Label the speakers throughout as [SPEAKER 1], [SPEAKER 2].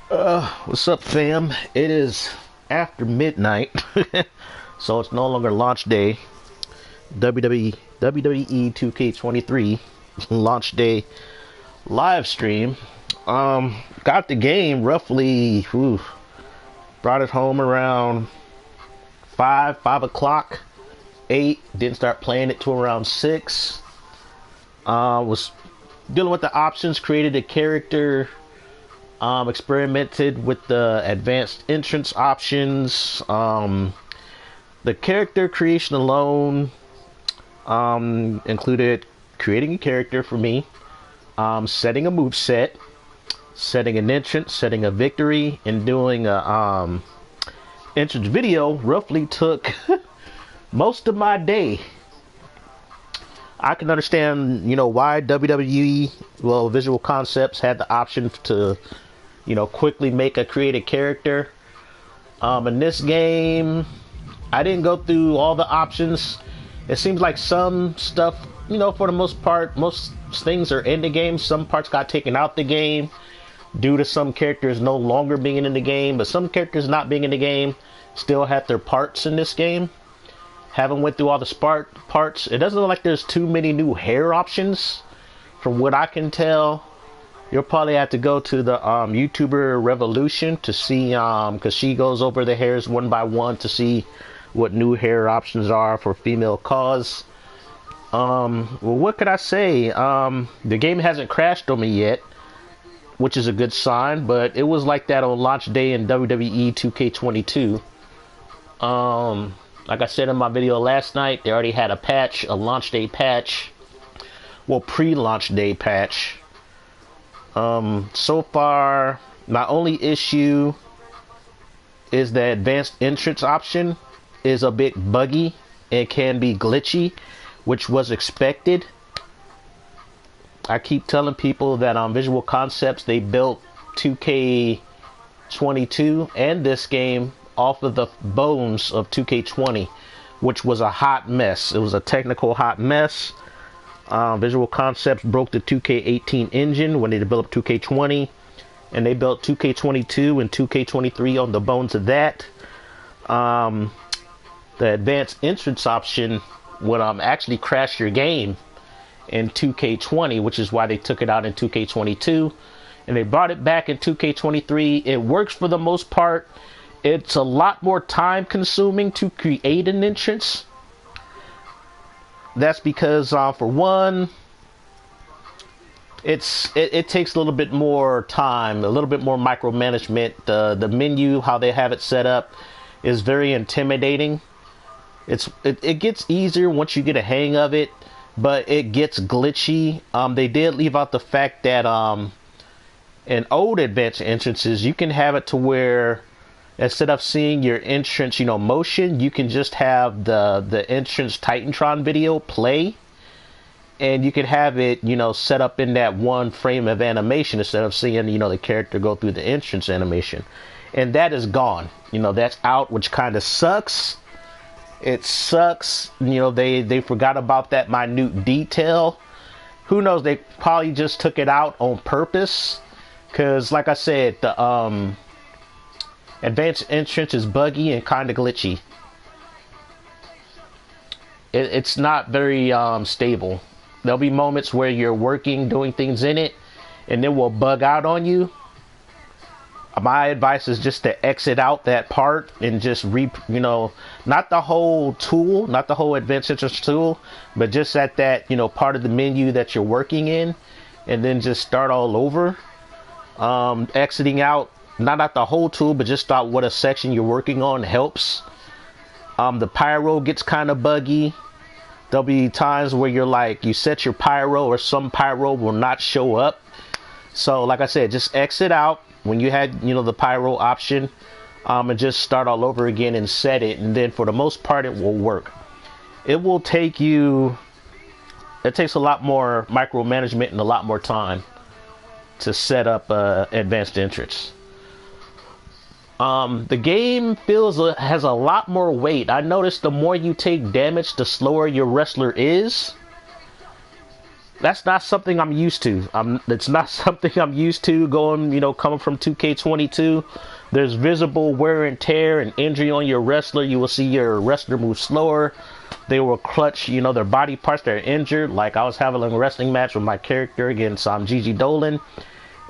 [SPEAKER 1] What's up, fam? It is after midnight, so it's no longer launch day. WWE 2K23 launch day live stream. Got the game roughly. Brought it home around 5 o'clock, 8. Didn't start playing it till around 6. Was dealing with the options. Created a character. Experimented with the advanced entrance options. The character creation alone included creating a character for me, setting a move set, setting an entrance, setting a victory, and doing a entrance video. Roughly took most of my day. I can understand, why WWE, Visual Concepts had the option to, quickly create a character. In this game, I didn't go through all the options. It seems like some stuff, for the most part, most things are in the game. Some parts got taken out the game due to some characters no longer being in the game, but some characters not being in the game still have their parts in this game. Haven't went through all the parts. It doesn't look like there's too many new hair options. From what I can tell, you'll probably have to go to the YouTuber Revolution to see, because she goes over the hairs one by one to see what new hair options are for female cause. Well, what could I say? The game hasn't crashed on me yet, which is a good sign, but it was like that on launch day in WWE 2K22. Like I said in my video last night, they already had a patch, a launch day patch. Well, pre-launch day patch. So far, my only issue is the advanced entrance option is a bit buggy and can be glitchy, which was expected. I keep telling people that on Visual Concepts, they built 2K22 and this game off of the bones of 2K20, which was a hot mess. It was a technical hot mess. Visual Concepts broke the 2K18 engine when they developed 2K20, and they built 2K22 and 2K23 on the bones of that. The advanced entrance option would actually crash your game in 2K20, which is why they took it out in 2K22, and they brought it back in 2K23. It works for the most part. It's a lot more time consuming to create an entrance. That's because, for one, it takes a little bit more time, a little bit more micromanagement. The menu, how they have it set up, is very intimidating. It gets easier once you get a hang of it, but it gets glitchy. They did leave out the fact that in old advanced entrances, you can have it to where instead of seeing your entrance, motion, you can just have the entrance Titantron video play, and you can have it, set up in that one frame of animation instead of seeing, the character go through the entrance animation. And that is gone. That's out, which kind of sucks. It sucks. They forgot about that minute detail. Who knows? They probably just took it out on purpose. Because, like I said, the advanced entrance is buggy and kind of glitchy. It's not very stable. There'll be moments where you're working, doing things in it, and it will bug out on you. My advice is just to exit out that part and just not the whole tool, not the whole advanced entrance tool, but just at that, part of the menu that you're working in, and then just start all over. Exiting out, not at the whole tool, but just start what a section you're working on helps. The pyro gets kind of buggy. There'll be times where you set your pyro or some pyro will not show up. So like I said, just exit out when you had, the pyro option, and just start all over again and set it. And then for the most part, it will work. It takes a lot more micromanagement and a lot more time to set up advanced entrance. The game has a lot more weight. I noticed the more you take damage, the slower your wrestler is. that's not something I'm used to. It's not something I'm used to going, coming from 2K22. There's visible wear and tear and injury on your wrestler. You will see your wrestler move slower. They will clutch, their body parts that are injured. Like I was having a wrestling match with my character against Gigi Dolan,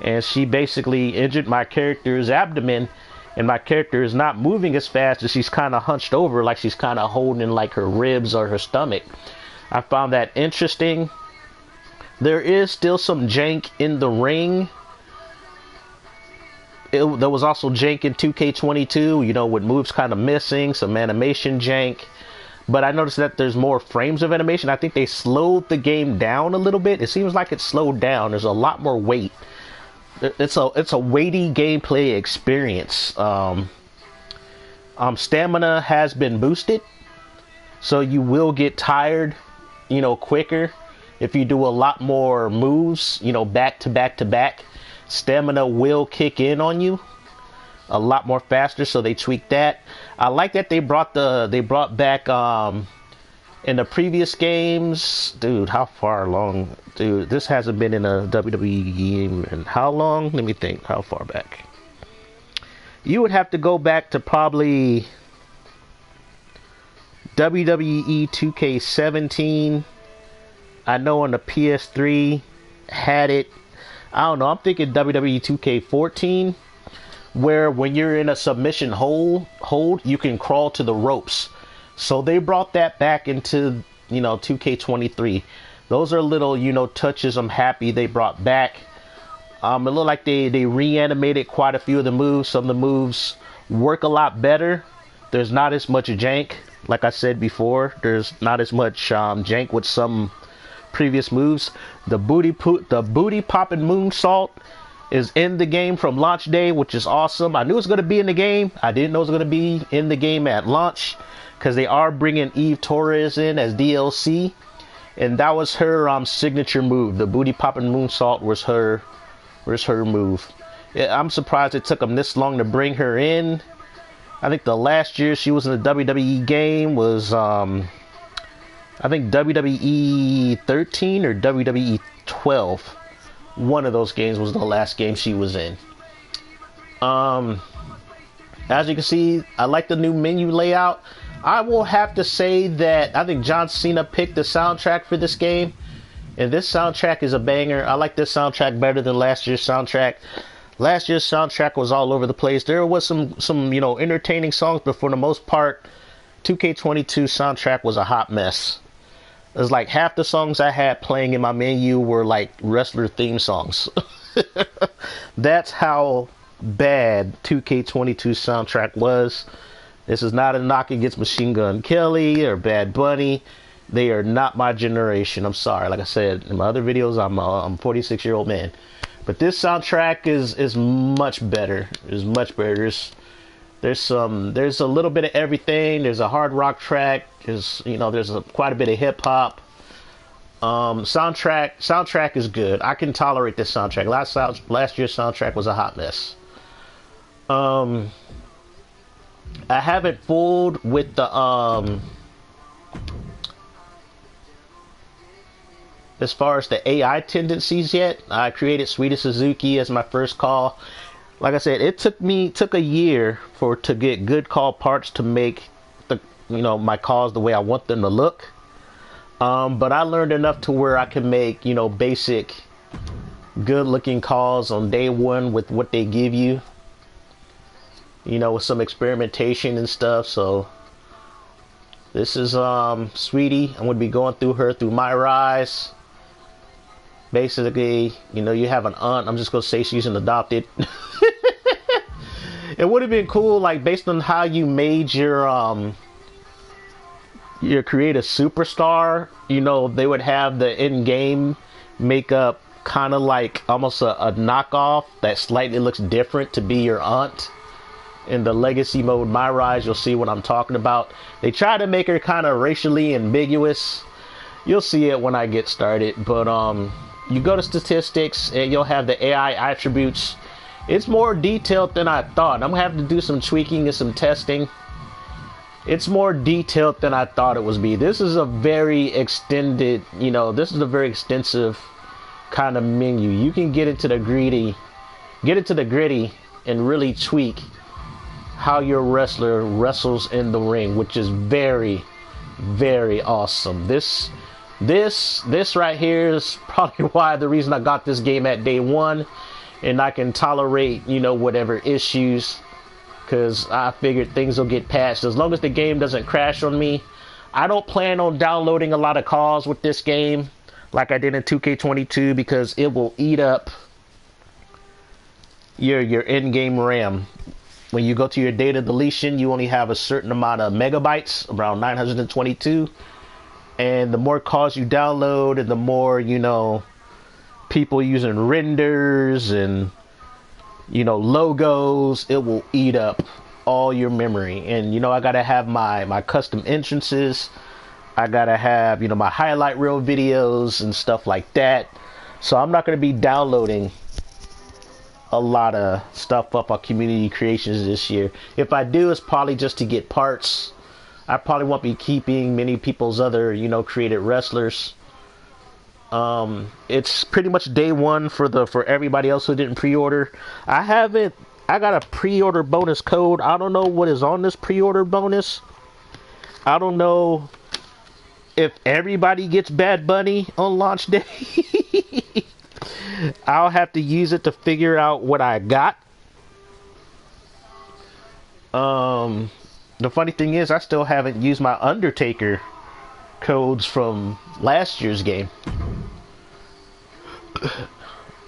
[SPEAKER 1] and she basically injured my character's abdomen, and my character is not moving as fast as she's kind of hunched over, like she's kind of holding like her ribs or her stomach. I found that interesting. There is still some jank in the ring. There was also jank in 2K22, with moves kind of missing, some animation jank. But I noticed that there's more frames of animation. I think they slowed the game down a little bit. It seems like it's slowed down. There's a lot more weight. It's a weighty gameplay experience. Stamina has been boosted, so you will get tired, quicker. If you do a lot more moves, back to back to back, stamina will kick in on you a lot more faster. So they tweaked that. I like that they brought back in the previous games. Dude, how far along? Dude, this hasn't been in a WWE game in how long? Let me think. How far back? You would have to go back to probably WWE 2K17. I know on the PS3 had it. I don't know. I'm thinking WWE 2K14, where when you're in a submission hold, you can crawl to the ropes. So they brought that back into 2K23. Those are little touches I'm happy they brought back. It looked like they reanimated quite a few of the moves. Some of the moves work a lot better. There's not as much jank. Like I said before, there's not as much jank with some previous moves. The booty popping moonsault is in the game from launch day, which is awesome. I knew it was going to be in the game. I didn't know it was going to be in the game at launch, because they are bringing Eve Torres in as DLC, and that was her signature move. The booty popping moonsault was her move. I'm surprised it took them this long to bring her in. I think the last year she was in the WWE game was I think WWE 13 or WWE 12. One of those games was the last game she was in. As you can see, I like the new menu layout. I will have to say that I think John Cena picked the soundtrack for this game, and this soundtrack is a banger. I like this soundtrack better than last year's soundtrack. Last year's soundtrack was all over the place. There was some entertaining songs, but for the most part, 2K22 soundtrack was a hot mess. It was like half the songs I had playing in my menu were like wrestler theme songs. That's how bad 2K22 soundtrack was. This is not a knock against Machine Gun Kelly or Bad Bunny. They are not my generation. I'm sorry. Like I said in my other videos, I'm a 46-year-old man. But this soundtrack is much better. It's much better. There's a little bit of everything. There's a hard rock track. There's quite a bit of hip hop. Soundtrack is good. I can tolerate this soundtrack. Last year's soundtrack was a hot mess. I haven't fooled with the as far as the AI tendencies yet. I created Sweety Suzuki as my first call. Like I said, it took a year to get good call parts to make my calls the way I want them to look. But I learned enough to where I can make basic good looking calls on day one with what they give you. With some experimentation and stuff. So this is Sweety. I'm going to be going through her through My Rise. Basically, you have an aunt. I'm just going to say she's an adopted. It would have been cool, like, based on how you made your create a superstar, they would have the in-game makeup kind of like almost a knockoff that slightly looks different to be your aunt. In the legacy mode My Rise, you'll see what I'm talking about. They try to make her kind of racially ambiguous. You'll see it when I get started. But you go to statistics and you'll have the AI attributes. It's more detailed than I thought. I'm gonna have to do some tweaking and some testing. it's more detailed than I thought it was be. This is a very extended, you know, this is a very extensive kind of menu. You can get into the gritty and really tweak how your wrestler wrestles in the ring, which is very, very awesome. This right here is probably why the reason I got this game at day one, and I can tolerate, you know, whatever issues, because I figured things will get patched as long as the game doesn't crash on me. I don't plan on downloading a lot of calls with this game like I did in 2K22, because it will eat up your in-game RAM. When you go to your data deletion, you only have a certain amount of megabytes, around 922. And the more calls you download, and the more, you know, people using renders and, you know, logos, it will eat up all your memory. And, you know, I gotta have my custom entrances. I gotta have, you know, my highlight reel videos and stuff like that. So I'm not gonna be downloading a lot of stuff up on community creations this year. If I do, it's probably just to get parts. I probably won't be keeping many people's other, you know, created wrestlers. It's pretty much day one for everybody else who didn't pre-order. I got a pre-order bonus code. I don't know what is on this pre-order bonus. I don't know if everybody gets Bad Bunny on launch day. I'll have to use it to figure out what I got. The funny thing is, I still haven't used my Undertaker codes from last year's game.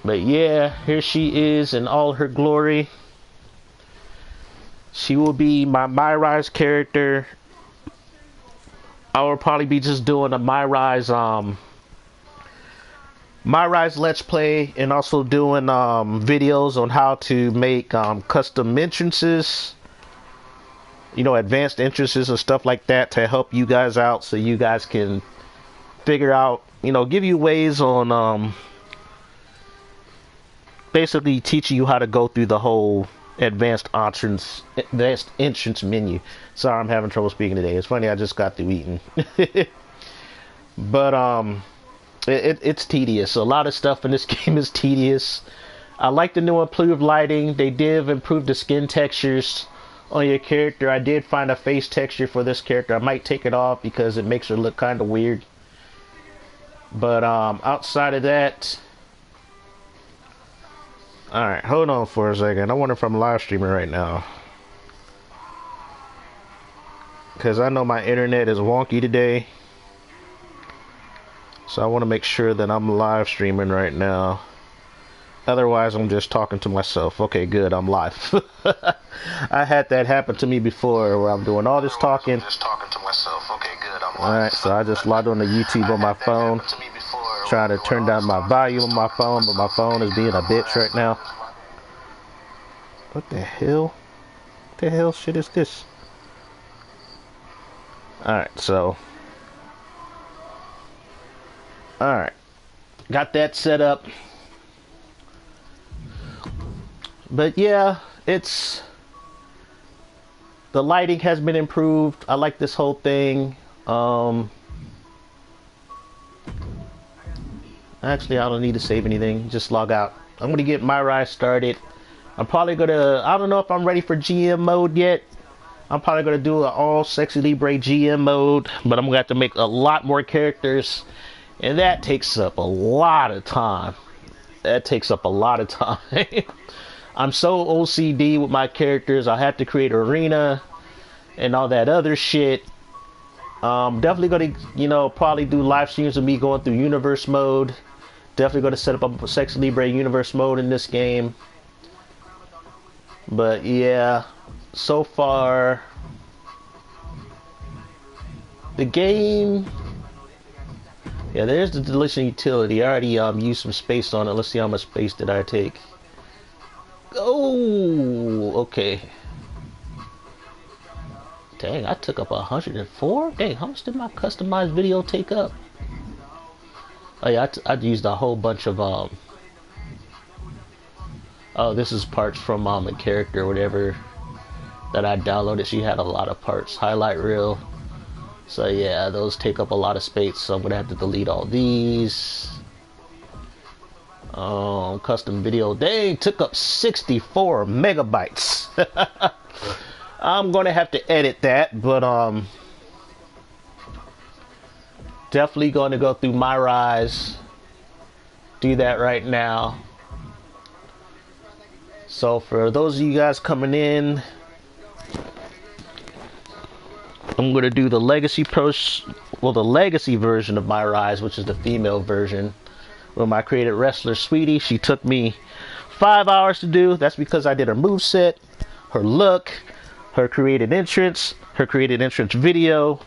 [SPEAKER 1] But yeah, here she is in all her glory. She will be my Rise character. I will probably be just doing a My Rise Let's Play, and also doing videos on how to make custom entrances, you know, advanced entrances and stuff like that, to help you guys out, so you guys can figure out, you know, give you ways on basically teaching you how to go through the whole advanced entrance menu. Sorry, I'm having trouble speaking today. It's funny, I just got through eating. But it's tedious. A lot of stuff in this game is tedious. I like the new improved lighting. They did improve the skin textures on your character. I did find a face texture for this character. I might take it off because it makes her look kind of weird. But outside of that, alright, hold on for a second. I wonder if I'm live streaming right now, because I know my internet is wonky today. So I want to make sure that I'm live streaming right now. Otherwise, I'm just talking to myself. Okay, good, I'm live. I had that happen to me before, where I'm doing all this talking. Just talking to myself. Okay, good, I'm live. Alright, so I just logged on to YouTube on my phone, trying to turn down my volume on my phone, but my phone is being a bitch right now. What the hell? What the hell shit is this? Alright, so alright, got that set up. But yeah, the lighting has been improved. I like this whole thing. Actually, I don't need to save anything. Just log out. I'm gonna get my Rise started. I'm probably gonna, I don't know if I'm ready for GM mode yet. I'm probably gonna do an all Sexy Libre GM mode, but I'm gonna have to make a lot more characters, and that takes up a lot of time. That takes up a lot of time. I'm so OCD with my characters. I have to create arena and all that other shit. Definitely gonna, you know, probably do live streams of me going through universe mode. Definitely gonna set up a Sexy Libre universe mode in this game. But yeah, so far the game, yeah, there's the deletion utility. I already used some space on it. Let's see how much space did I take. Oh, okay. Dang, I took up 104? Dang, how much did my customized video take up? Oh yeah, I used a whole bunch of oh, this is parts from a character or whatever that I downloaded. She had a lot of parts. Highlight reel. So yeah, those take up a lot of space. So I'm gonna have to delete all these. Custom video. Dang, took up 64 megabytes. I'm gonna have to edit that, but definitely gonna go through my rise. Do that right now. So for those of you guys coming in, I'm gonna do the legacy the legacy version of my rise, which is the female version. When I created wrestler Sweety, she took me 5 hours to do. That's because I did her moveset, her look, her created entrance video,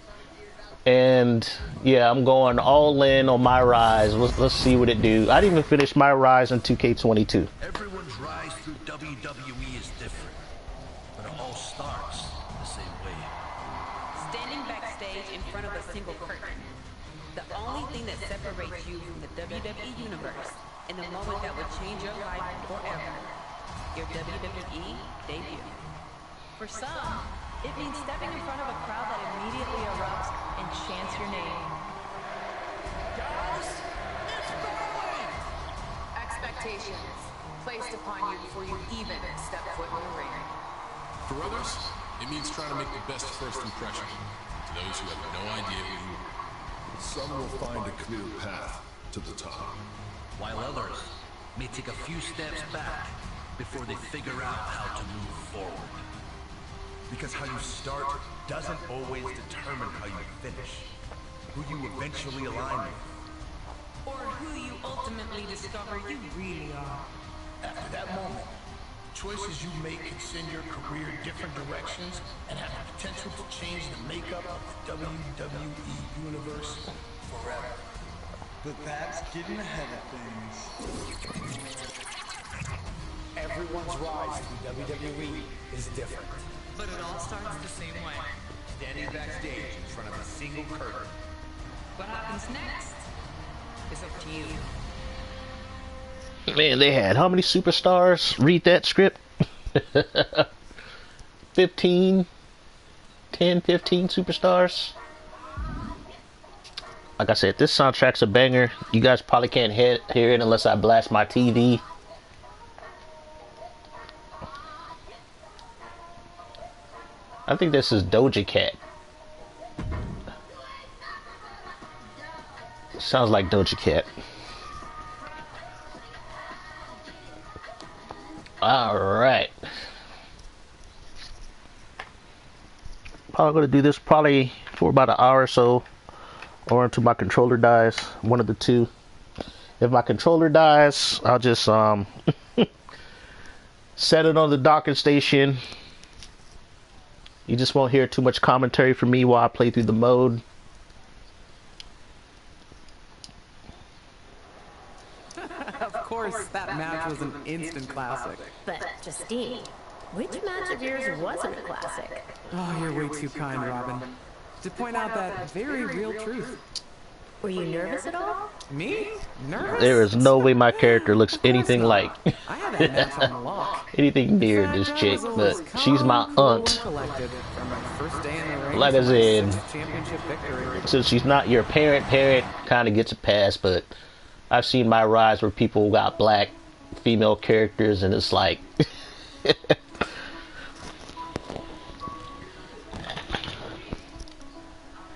[SPEAKER 1] and yeah, I'm going all in on my rise. Let's see what it do. I didn't even finish my rise in 2K22.
[SPEAKER 2] Everyone's rise through WWE is different, but it all starts the same way.
[SPEAKER 3] Standing backstage in front of a single curtain. The only thing that separates you from the WWE universe and the moment that would change your life forever. Your WWE debut. For some, it means stepping in front of a crowd that immediately erupts and chants your name.
[SPEAKER 4] Guys, it's going! Expectations placed upon you before you even step foot in the ring.
[SPEAKER 5] For others, it means trying to make the best first impression to those who have no idea who you are.
[SPEAKER 6] Some will find a clear path to the top,
[SPEAKER 2] While others may take a few steps back before they figure out how to move forward.
[SPEAKER 7] Because how you start doesn't always determine how you finish. Who you eventually align with.
[SPEAKER 3] Or who you ultimately discover you really are.
[SPEAKER 8] After that moment, choices you make can send your career different directions and have the potential to change the makeup of the WWE universe forever.
[SPEAKER 9] But that's getting ahead of things.
[SPEAKER 8] Everyone's rise through WWE is different.
[SPEAKER 3] But it all starts the same way.
[SPEAKER 7] Standing backstage in front of a single curtain.
[SPEAKER 3] What happens next is up to you.
[SPEAKER 1] Man, they had how many superstars read that script? 15 superstars. Like I said, this soundtrack's a banger. You guys probably can't hear it unless I blast my TV. I think this is Doja Cat. Sounds like Doja Cat. Alright. Probably gonna do this probably for about an hour or so, or until my controller dies. One of the two. If my controller dies, I'll just set it on the docking station. You just won't hear too much commentary from me while I play through the mode.
[SPEAKER 10] Of course, that match was an instant classic.
[SPEAKER 11] But, Justine, which match of yours wasn't a classic?
[SPEAKER 10] Oh, you're way too kind, Robin. To point out that very real truth.
[SPEAKER 11] Were you nervous at all?
[SPEAKER 10] Me? Nervous?
[SPEAKER 1] There is no way my character looks anything like
[SPEAKER 10] I had that match on lock.
[SPEAKER 1] anything near this chick, but she's my aunt. Like I said, since she's not your parent kind of gets a pass, but I've seen my rise where people got black female characters and it's like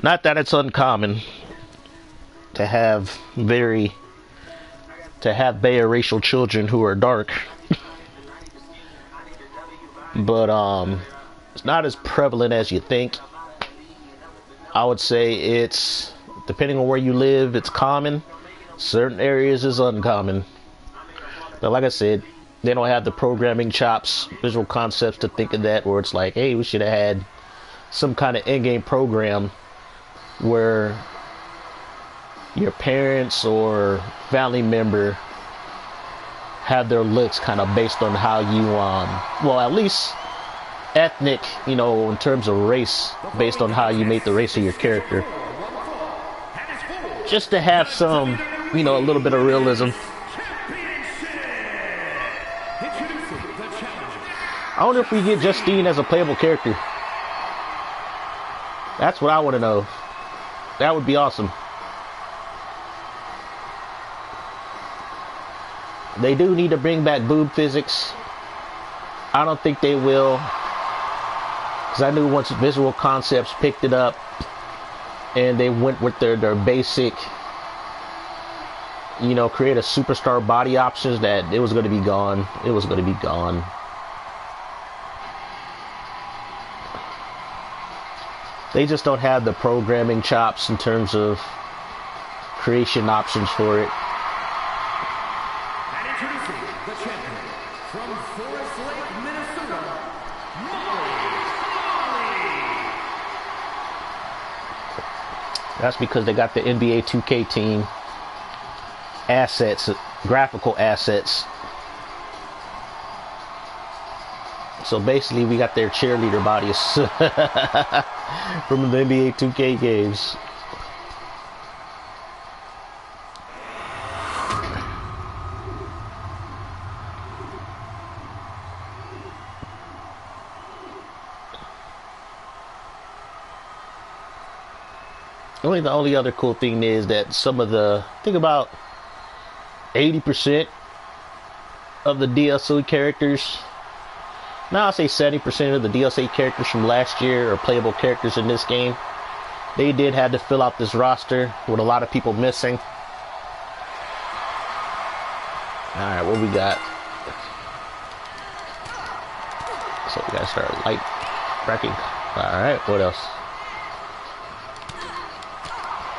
[SPEAKER 1] not that it's uncommon to have biracial children who are dark, but it's not as prevalent as you think. I would say it's, depending on where you live, it's common. Certain areas is uncommon. But like I said, they don't have the programming chops, visual concepts to think of that, where it's like, hey, we should have had some kind of in-game program where your parents or family member have their looks kind of based on how you, well, at least ethnic, you know, in terms of race, based on how you make the race of your character. Just to have some, you know, a little bit of realism. I wonder if we get Justine as a playable character. That's what I want to know. That would be awesome. They do need to bring back boob physics. I don't think they will. Because I knew once Visual Concepts picked it up and they went with their basic, you know, create a superstar body options, that it was going to be gone. It was going to be gone. They just don't have the programming chops in terms of creation options for it.
[SPEAKER 12] And introducing the champion from Forest Lake, Minnesota, Molly.
[SPEAKER 1] That's because they got the NBA 2K team assets, graphical assets. So basically we got their cheerleader bodies from the NBA 2K games. The only other cool thing is that some of the, I think about 80% of the DLC characters, now I'll say 70% of the DLC characters from last year are playable characters in this game. They did have to fill out this roster with a lot of people missing. Alright, what we got? So we gotta start light wrecking. Alright, what else?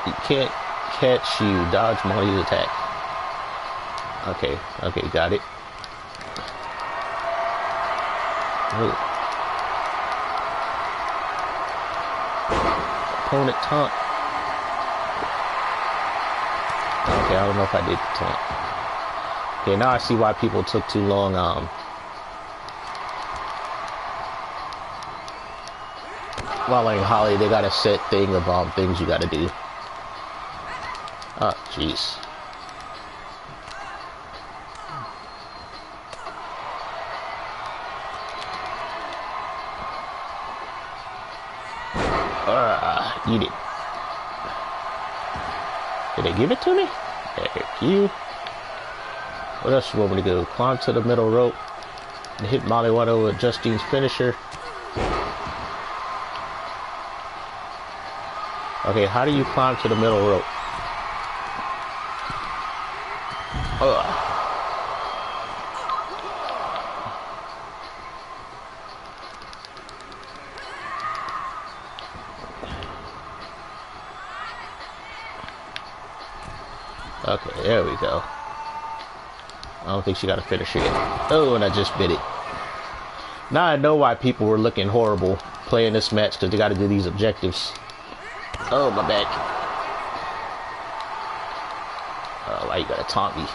[SPEAKER 1] You can't catch you. Dodge Molly's attack. Okay, okay, got it. Ooh. Opponent taunt. Okay, I don't know if I did the taunt. Okay, now I see why people took too long. While in Holly, they got a set thing of things you gotta do. Oh, jeez. Eat it. Did they give it to me? Thank you. What else you want me to do? Climb to the middle rope and hit Molly Water with Justine's finisher. Okay, how do you climb to the middle rope? Okay, there we go. I don't think she got a finisher yet. Oh, and I just bit it. Now I know why people were looking horrible playing this match, because they got to do these objectives. Oh, my back. Oh, why you gotta taunt me?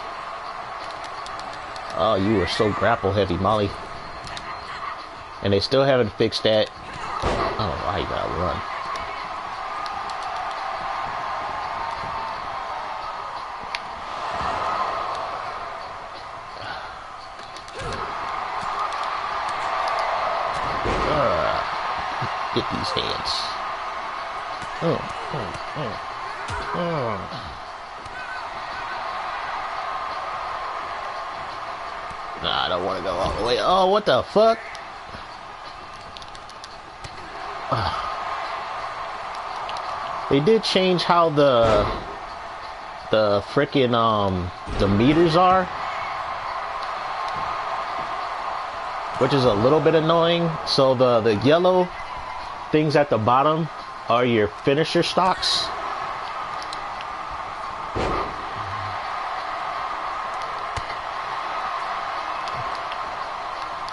[SPEAKER 1] Oh, you were so grapple heavy, Molly. And they still haven't fixed that. Oh, why you gotta run? Get these hands. Nah, I don't want to go all the way. Oh, what the fuck? They did change how the frickin' the meters are, which is a little bit annoying. So the yellow things at the bottom are your finisher stocks.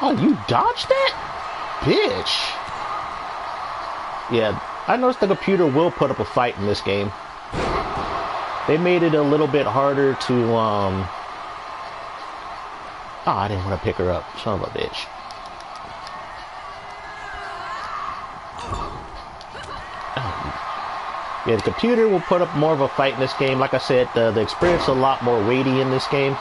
[SPEAKER 1] Oh, you dodged that? Bitch. Yeah, I noticed the computer will put up a fight in this game. They made it a little bit harder to, Oh, I didn't want to pick her up. Son of a bitch. Yeah, the computer will put up more of a fight in this game. Like I said, the experience is a lot more weighty in this game.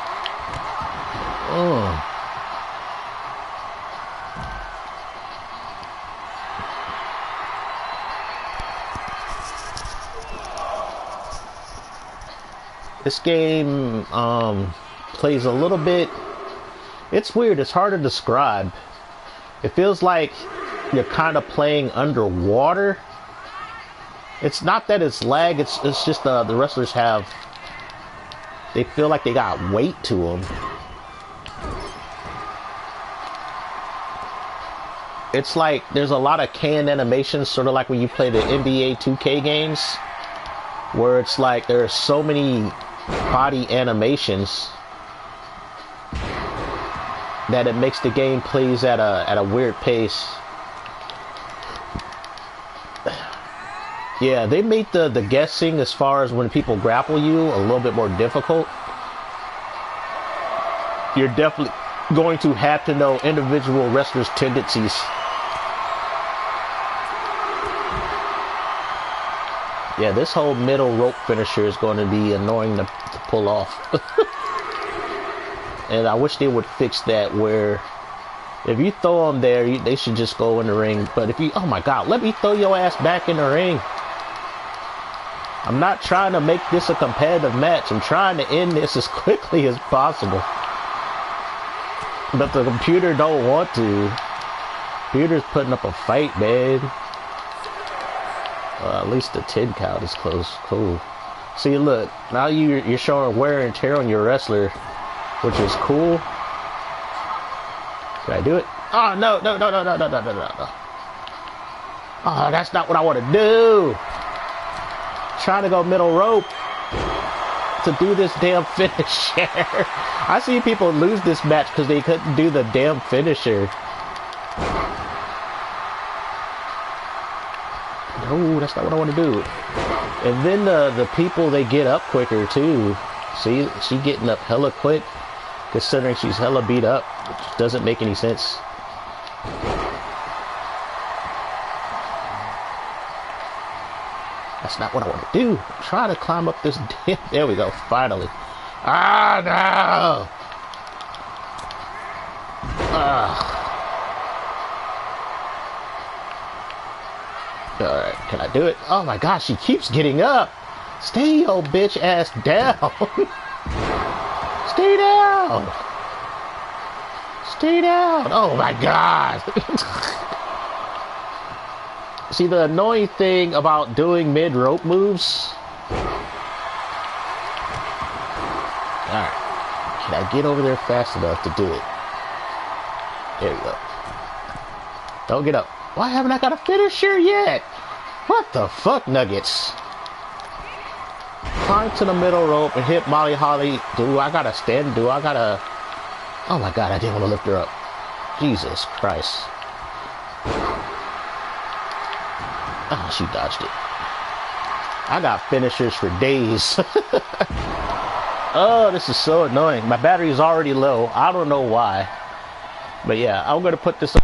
[SPEAKER 1] This game plays a little bit. It's weird. It's hard to describe. It feels like you're kind of playing underwater. It's not that it's lag. It's just the wrestlers have. They feel like they got weight to them. It's like there's a lot of canned animations, sort of like when you play the NBA 2K games, where it's like there are so many body animations that it makes the game plays at a weird pace. Yeah, they made the guessing as far as when people grapple you a little bit more difficult. You're definitely going to have to know individual wrestlers' tendencies. Yeah, this whole middle rope finisher is going to be annoying to pull off. And I wish they would fix that, where if you throw them there, they should just go in the ring. But if you, oh my God, let me throw your ass back in the ring. I'm not trying to make this a competitive match. I'm trying to end this as quickly as possible. But the computer don't want to. Computer's putting up a fight, man. At least the 10 count is close. Cool. See, look, now you're showing wear and tear on your wrestler, which is cool. Can I do it? Oh, no. Oh, that's not what I want to do. Trying to go middle rope to do this damn finisher. I see people lose this match because they couldn't do the damn finisher. No, that's not what I want to do. And then the people, they get up quicker too. See, she getting up hella quick, considering she's hella beat up, which doesn't make any sense. That's not what I want to do. I'm trying to climb up this damn. There we go. Finally. Ah, no. Alright, can I do it? Oh my gosh, she keeps getting up. Stay your bitch ass down. Stay down. Stay down. Oh my God. See, the annoying thing about doing mid-rope moves. Alright. Can I get over there fast enough to do it? There we go. Don't get up. Why haven't I got a finisher yet? What the fuck, Nuggets? Climb to the middle rope and hit Molly Holly. Do I gotta stand? Do I gotta... Oh my God, I didn't want to lift her up. Jesus Christ. Oh, she dodged it. I got finishers for days. Oh, this is so annoying. My battery is already low. I don't know why. But yeah, I'm going to put this up.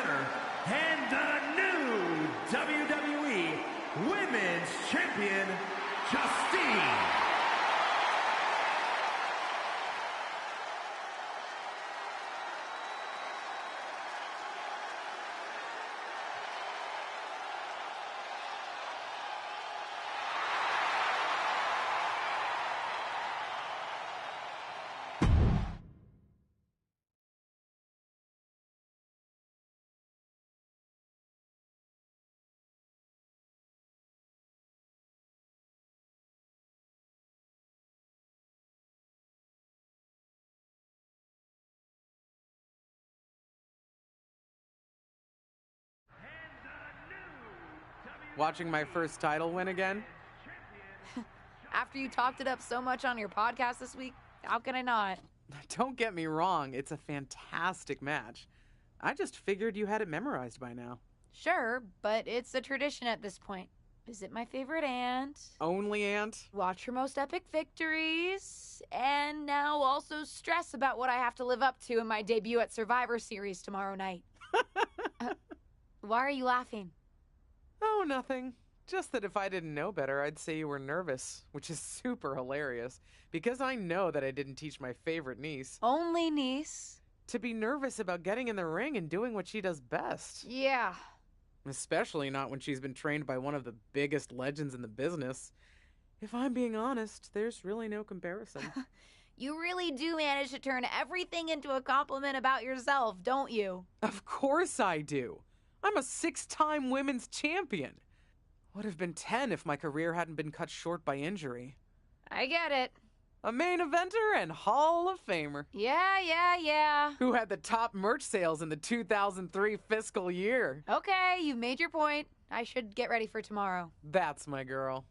[SPEAKER 12] winner, and the new WWE Women's Champion, Justine.
[SPEAKER 10] Watching my first title win again?
[SPEAKER 4] After you talked it up so much on your podcast this week, how can I not?
[SPEAKER 10] Don't get me wrong, it's a fantastic match. I just figured you had it memorized by now.
[SPEAKER 4] Sure, but it's a tradition at this point. Visit my favorite aunt.
[SPEAKER 10] Only aunt?
[SPEAKER 4] Watch her most epic victories. And now also stress about what I have to live up to in my debut at Survivor Series tomorrow night. Why are you laughing?
[SPEAKER 10] Oh, nothing. Just that if I didn't know better, I'd say you were nervous, which is super hilarious, because I know that I didn't teach my favorite niece.
[SPEAKER 4] Only niece?
[SPEAKER 10] To be nervous about getting in the ring and doing what she does best.
[SPEAKER 4] Yeah.
[SPEAKER 10] Especially not when she's been trained by one of the biggest legends in the business. If I'm being honest, there's really no comparison.
[SPEAKER 4] You really do manage to turn everything into a compliment about yourself, don't you?
[SPEAKER 10] Of course I do. I'm a 6-time women's champion. Would have been 10 if my career hadn't been cut short by injury.
[SPEAKER 4] I get it.
[SPEAKER 10] A main eventer and Hall of Famer.
[SPEAKER 4] Yeah.
[SPEAKER 10] Who had the top merch sales in the 2003 fiscal year.
[SPEAKER 4] Okay, you've made your point. I should get ready for tomorrow.
[SPEAKER 10] That's my girl.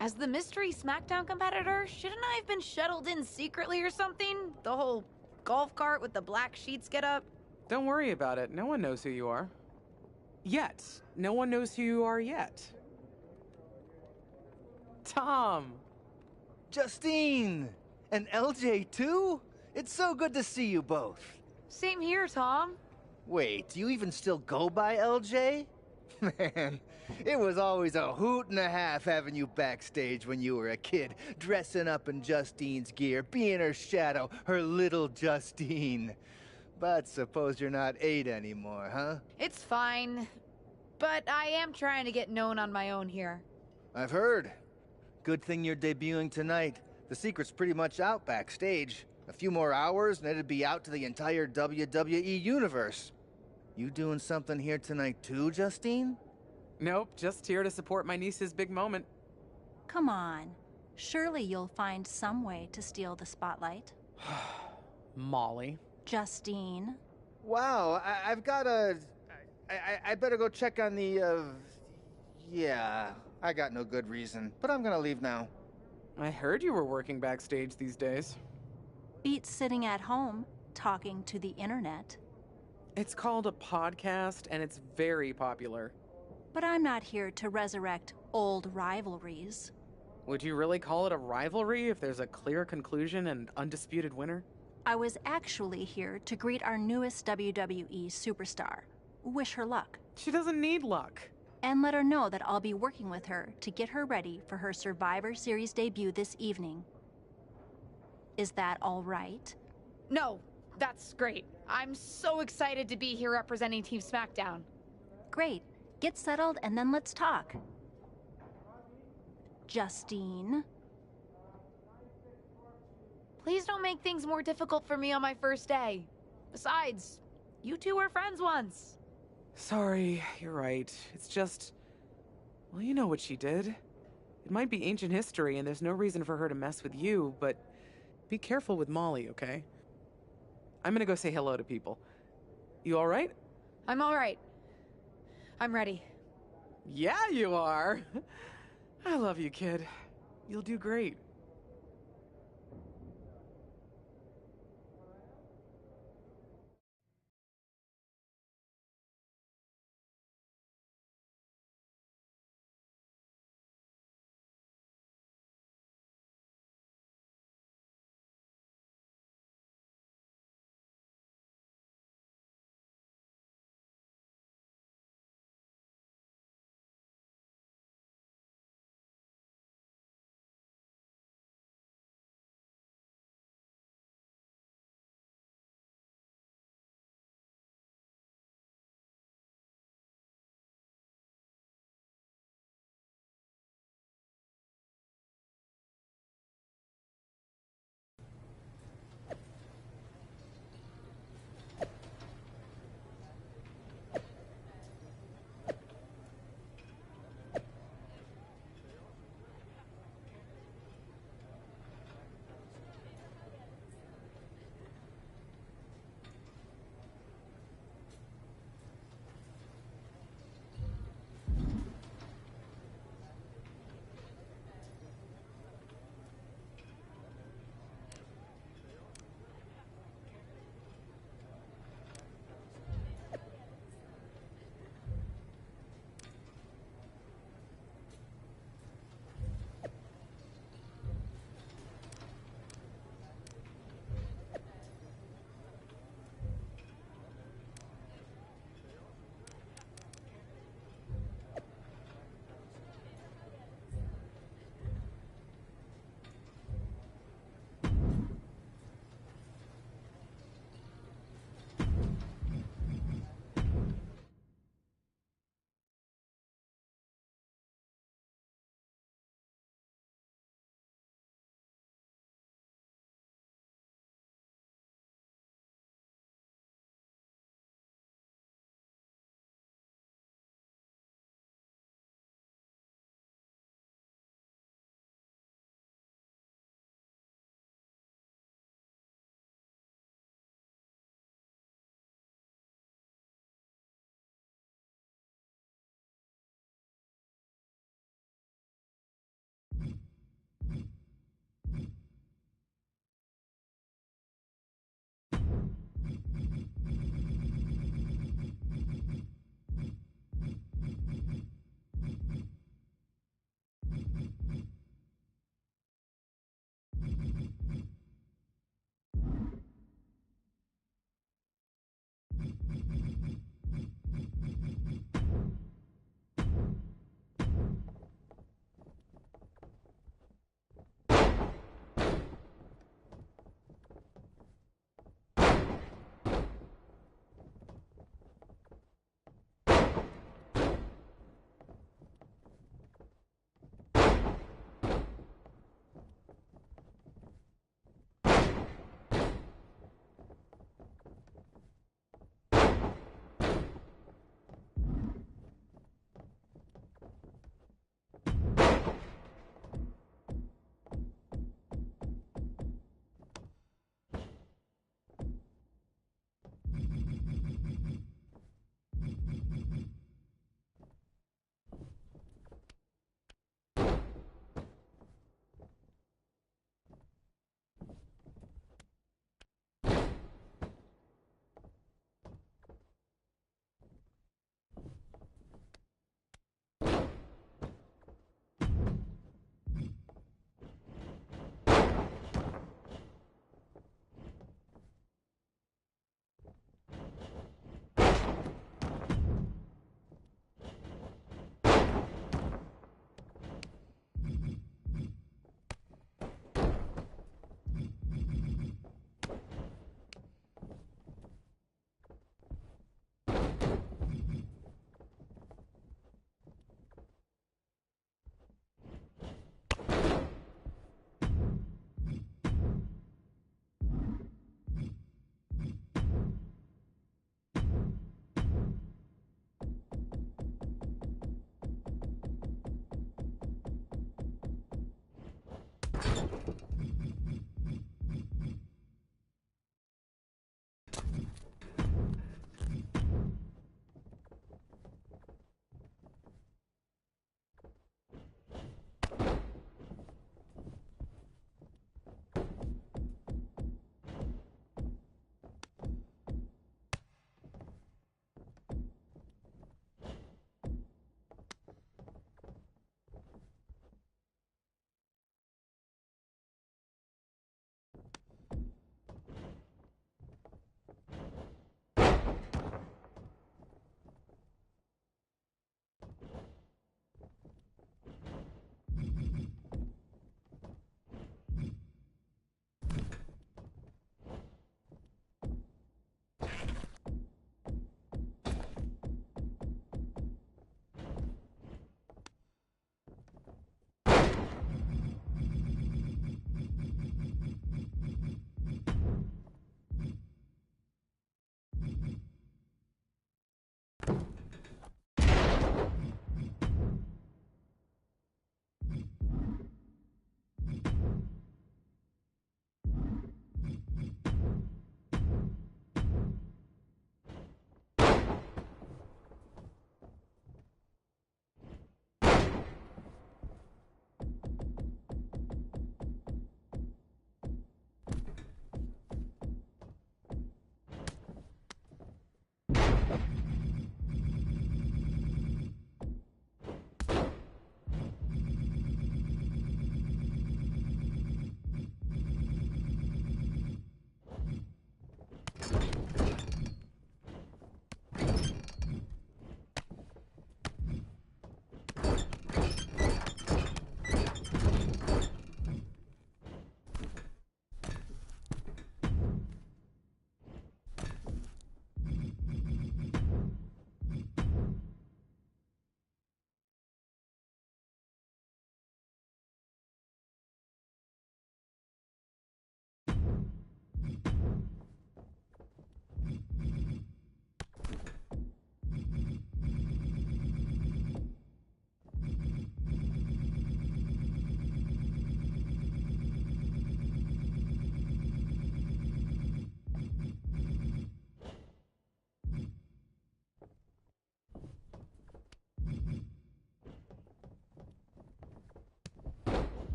[SPEAKER 4] As the mystery SmackDown competitor, shouldn't I have been shuttled in secretly or something? The whole golf cart with the black sheets get up?
[SPEAKER 10] Don't worry about it. No one knows who you are. Yet. No one knows who you are yet. Tom!
[SPEAKER 13] Justine! And LJ too? It's so good to see you both.
[SPEAKER 4] Same here, Tom.
[SPEAKER 13] Wait, do you even still go by LJ? Man, it was always a hoot and a half having you backstage when you were a kid, dressing up in Justine's gear, being her shadow, her little Justine. But suppose you're not 8 anymore, huh?
[SPEAKER 4] It's fine. But I am trying to get known on my own here.
[SPEAKER 13] I've heard. Good thing you're debuting tonight. The secret's pretty much out backstage. A few more hours and it'd be out to the entire WWE universe. You doing something here tonight too, Justine?
[SPEAKER 10] Nope, just here to support my niece's big moment.
[SPEAKER 14] Come on. Surely you'll find some way to steal the spotlight.
[SPEAKER 10] Molly.
[SPEAKER 14] Justine.
[SPEAKER 13] Wow, I've got a... I better go check on the, Yeah, I got no good reason, but I'm gonna leave now.
[SPEAKER 10] I heard you were working backstage these days.
[SPEAKER 14] Beats sitting at home, talking to the internet.
[SPEAKER 10] It's called a podcast, and it's very popular.
[SPEAKER 14] But I'm not here to resurrect old rivalries.
[SPEAKER 10] Would you really call it a rivalry if there's a clear conclusion and undisputed winner?
[SPEAKER 14] I was actually here to greet our newest WWE superstar. Wish her luck.
[SPEAKER 10] She doesn't need luck.
[SPEAKER 14] And let her know that I'll be working with her to get her ready for her Survivor Series debut this evening. Is that all right?
[SPEAKER 4] No, that's great. I'm so excited to be here representing Team SmackDown.
[SPEAKER 14] Great. Get settled and then let's talk. Justine.
[SPEAKER 4] Please don't make things more difficult for me on my first day. Besides, you two were friends once.
[SPEAKER 10] Sorry, you're right. It's just... Well, you know what she did. It might be ancient history and there's no reason for her to mess with you, but be careful with Molly, okay? I'm gonna go say hello to people. You alright?
[SPEAKER 4] I'm alright. I'm ready.
[SPEAKER 10] Yeah, you are. I love you, kid. You'll do great.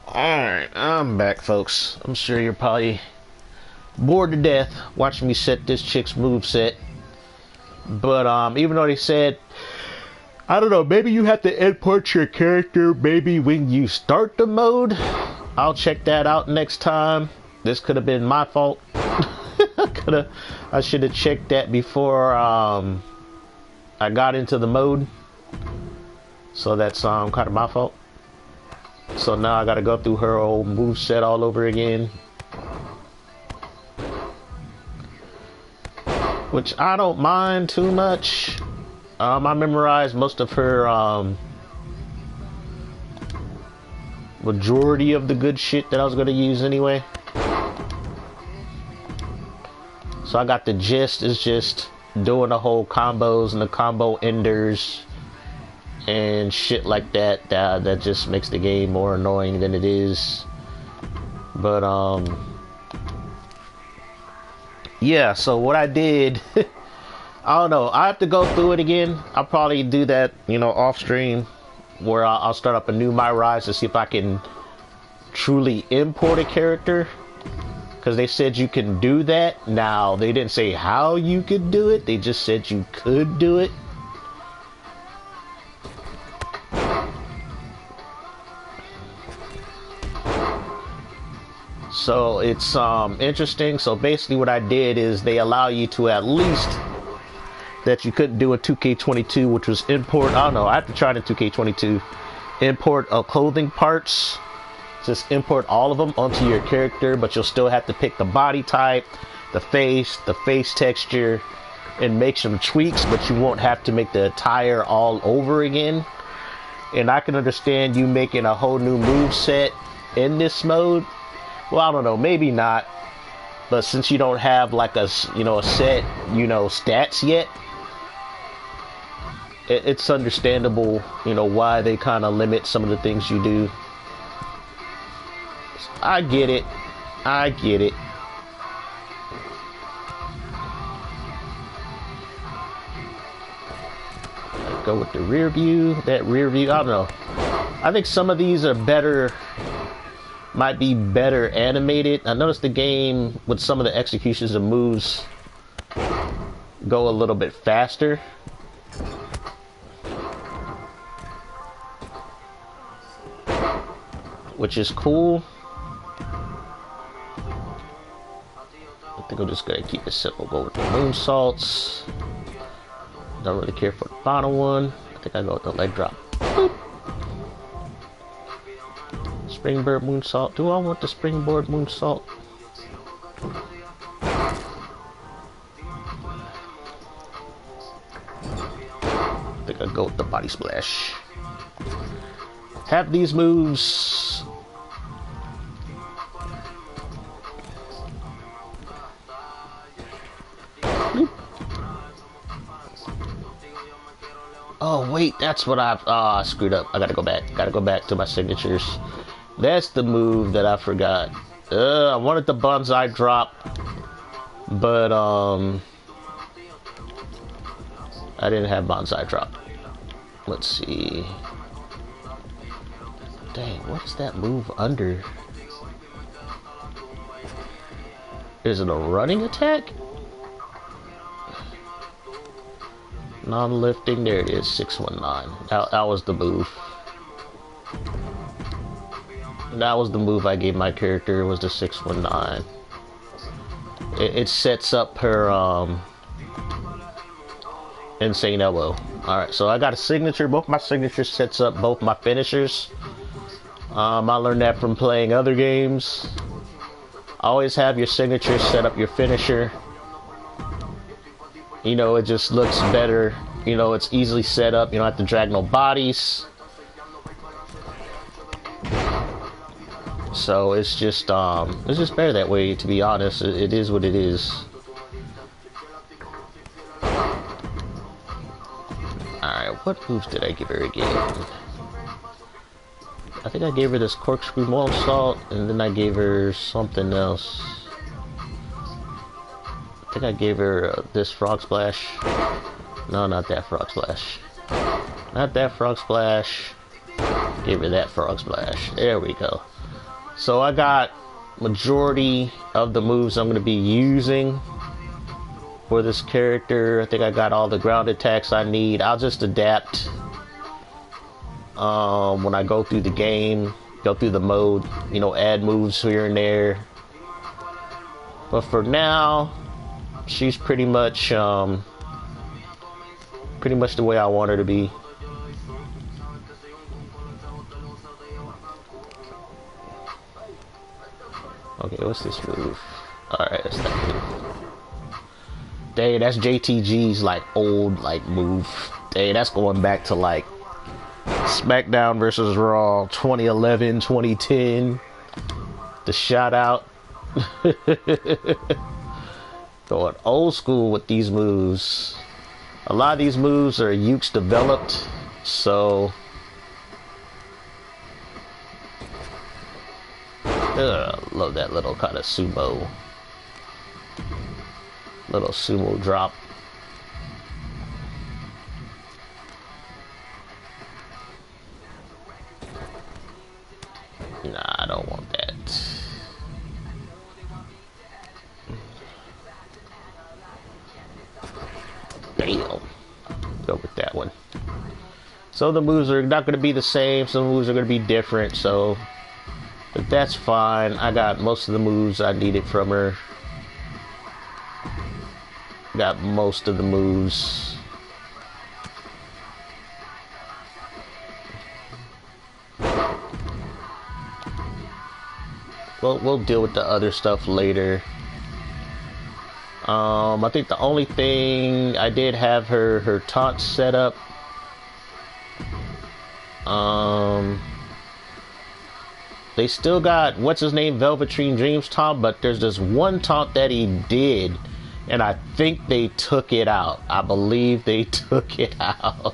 [SPEAKER 1] Alright, I'm back, folks. I'm sure you're probably bored to death watching me set this chick's moveset. But even though they said, I don't know, maybe you have to import your character maybe when you start the mode. I'll check that out next time. This could have been my fault. I should have checked that before I got into the mode. So that's kind of my fault. So now I gotta go through her old moveset all over again. Which I don't mind too much. I memorized most of her majority of the good shit that I was gonna use anyway. So I got the gist is just doing the whole combos and the combo enders and shit like that. That just makes the game more annoying than it is. But yeah, so what I did, I don't know, I have to go through it again. I'll probably do that, you know, off stream, where I'll start up a new My Rise to see if I can truly import a character, because they said you can do that. Now, they didn't say how you could do it, they just said you could do it. So it's interesting. So basically what I did is they allow you to at least, that you couldn't do in 2K22, which was import, I don't know, I have to try it in 2K22, import clothing parts. Just import all of them onto your character, but you'll still have to pick the body type, the face texture, and make some tweaks, but you won't have to make the attire all over again. And I can understand you making a whole new move set in this mode. Well, I don't know, maybe not. But since you don't have like a, you know, a set, you know, stats yet, it's understandable, you know, why they kind of limit some of the things you do. I get it. I get it. Go with the rear view. That rear view, I don't know. I think some of these are better, might be better animated. I noticed the game with some of the executions of moves go a little bit faster. Which is cool. I think I'm just gonna keep it simple. Go with the moonsaults. Don't really care for the final one. I think I go with the leg drop. Boop. Springboard moonsault. Do I want the springboard moonsault? I think I go with the body splash. Have these moves. Boop. Oh wait, that's what I screwed up. I gotta go back. Gotta go back to my signatures. That's the move that I forgot. I wanted the bonsai drop, but I didn't have bonsai drop. Let's see. Dang, what is that move under? Is it a running attack? Non-lifting, there it is, 619. That was the move. That was the move I gave my character, was the 619. It sets up her insane elbow. Alright, so I got a signature. Both my signatures sets up both my finishers. I learned that from playing other games. Always have your signature set up your finisher. You know, it just looks better. You know, it's easily set up. You don't have to drag no bodies. So it's just better that way, to be honest. It is what it is. Alright, what moves did I give her again? I think I gave her this corkscrew moonsault, and then I gave her something else. I think I gave her this frog splash. No, not that frog splash. Not that frog splash. Gave her that frog splash. There we go. So I got majority of the moves I'm going to be using for this character. I think I got all the ground attacks I need. I'll just adapt when I go through the game, go through the mode, you know, add moves here and there. But for now, she's pretty much the way I want her to be. Okay, what's this move? Alright, that's that move. Dang, that's JTG's like old like move. Dang, that's going back to like SmackDown versus Raw 2011, 2010. The shout out. Going old school with these moves. A lot of these moves are Yuke's developed, so love that little kind of sumo. Little sumo drop. Nah, I don't want that. Damn. Go with that one. So the moves are not going to be the same. Some moves are going to be different. So, but that's fine. I got most of the moves I needed from her. Got most of the moves. Well, we'll deal with the other stuff later. I think the only thing I did have her taunt set up. They still got what's his name, Velveteen Dreams taunt, but there's this one taunt that he did, and I think they took it out. I believe they took it out.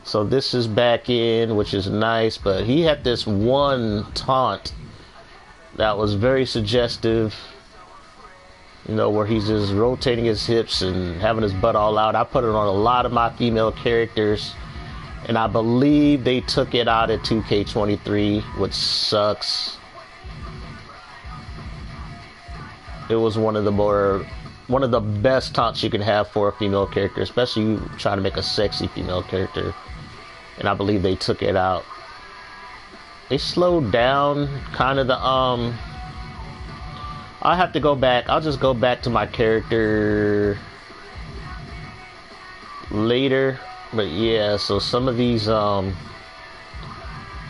[SPEAKER 1] So this is back in, which is nice, but he had this one taunt that was very suggestive. You know, where he's just rotating his hips and having his butt all out. I put it on a lot of my female characters, and I believe they took it out at 2K23, which sucks. It was one of the best taunts you can have for a female character, especially you trying to make a sexy female character. And I believe they took it out. They slowed down kind of the I'll have to go back. I'll just go back to my character later. But yeah, so some of these, I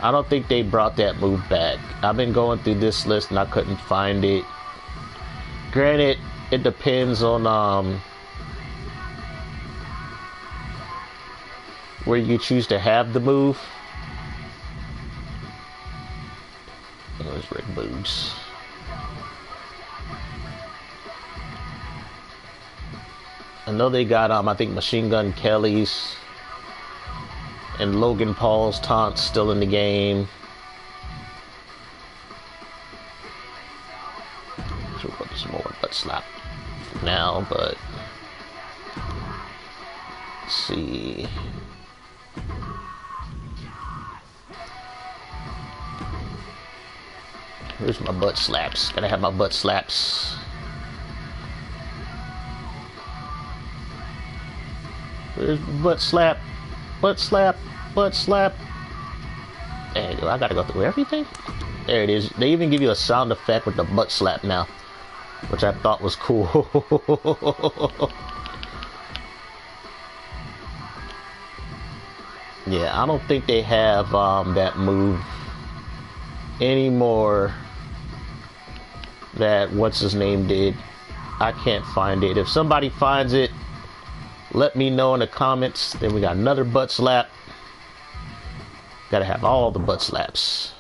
[SPEAKER 1] don't think they brought that move back. I've been going through this list and I couldn't find it. Granted, it depends on, where you choose to have the move. Those red boobs. I know they got I think Machine Gun Kelly's and Logan Paul's taunts still in the game. So we'll put some more butt slap now, but let's see. Here's my butt slaps. Gotta have my butt slaps. Where's butt slap? Butt slap? Butt slap? There you go. I gotta go through everything. There it is. They even give you a sound effect with the butt slap now, which I thought was cool. Yeah, I don't think they have that move anymore that what's his name did. I can't find it. If somebody finds it, let me know in the comments. Then we got another butt slap. Gotta have all the butt slaps.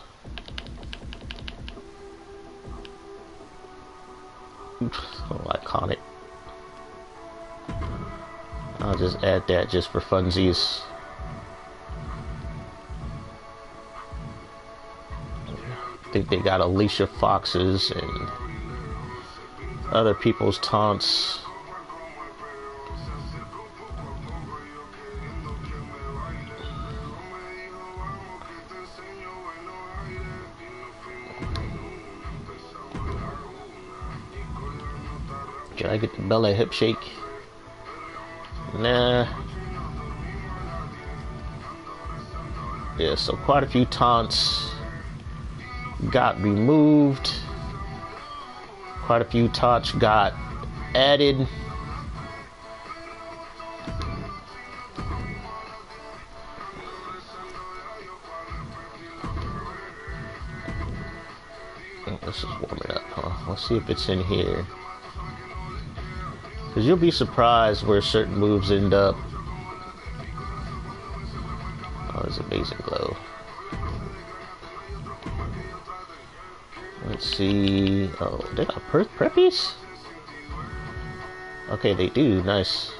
[SPEAKER 1] Oh, iconic. I'll just add that just for funsies. I think they got Alicia Fox's and other people's taunts. Can I get the belly hip shake? Nah. Yeah, so quite a few taunts got removed. Quite a few taunts got added. This is warming up, huh? Let's see if it's in here. Because you'll be surprised where certain moves end up. Oh, it's amazing glow. Let's see. Oh, they got preppies? Okay, they do. Nice.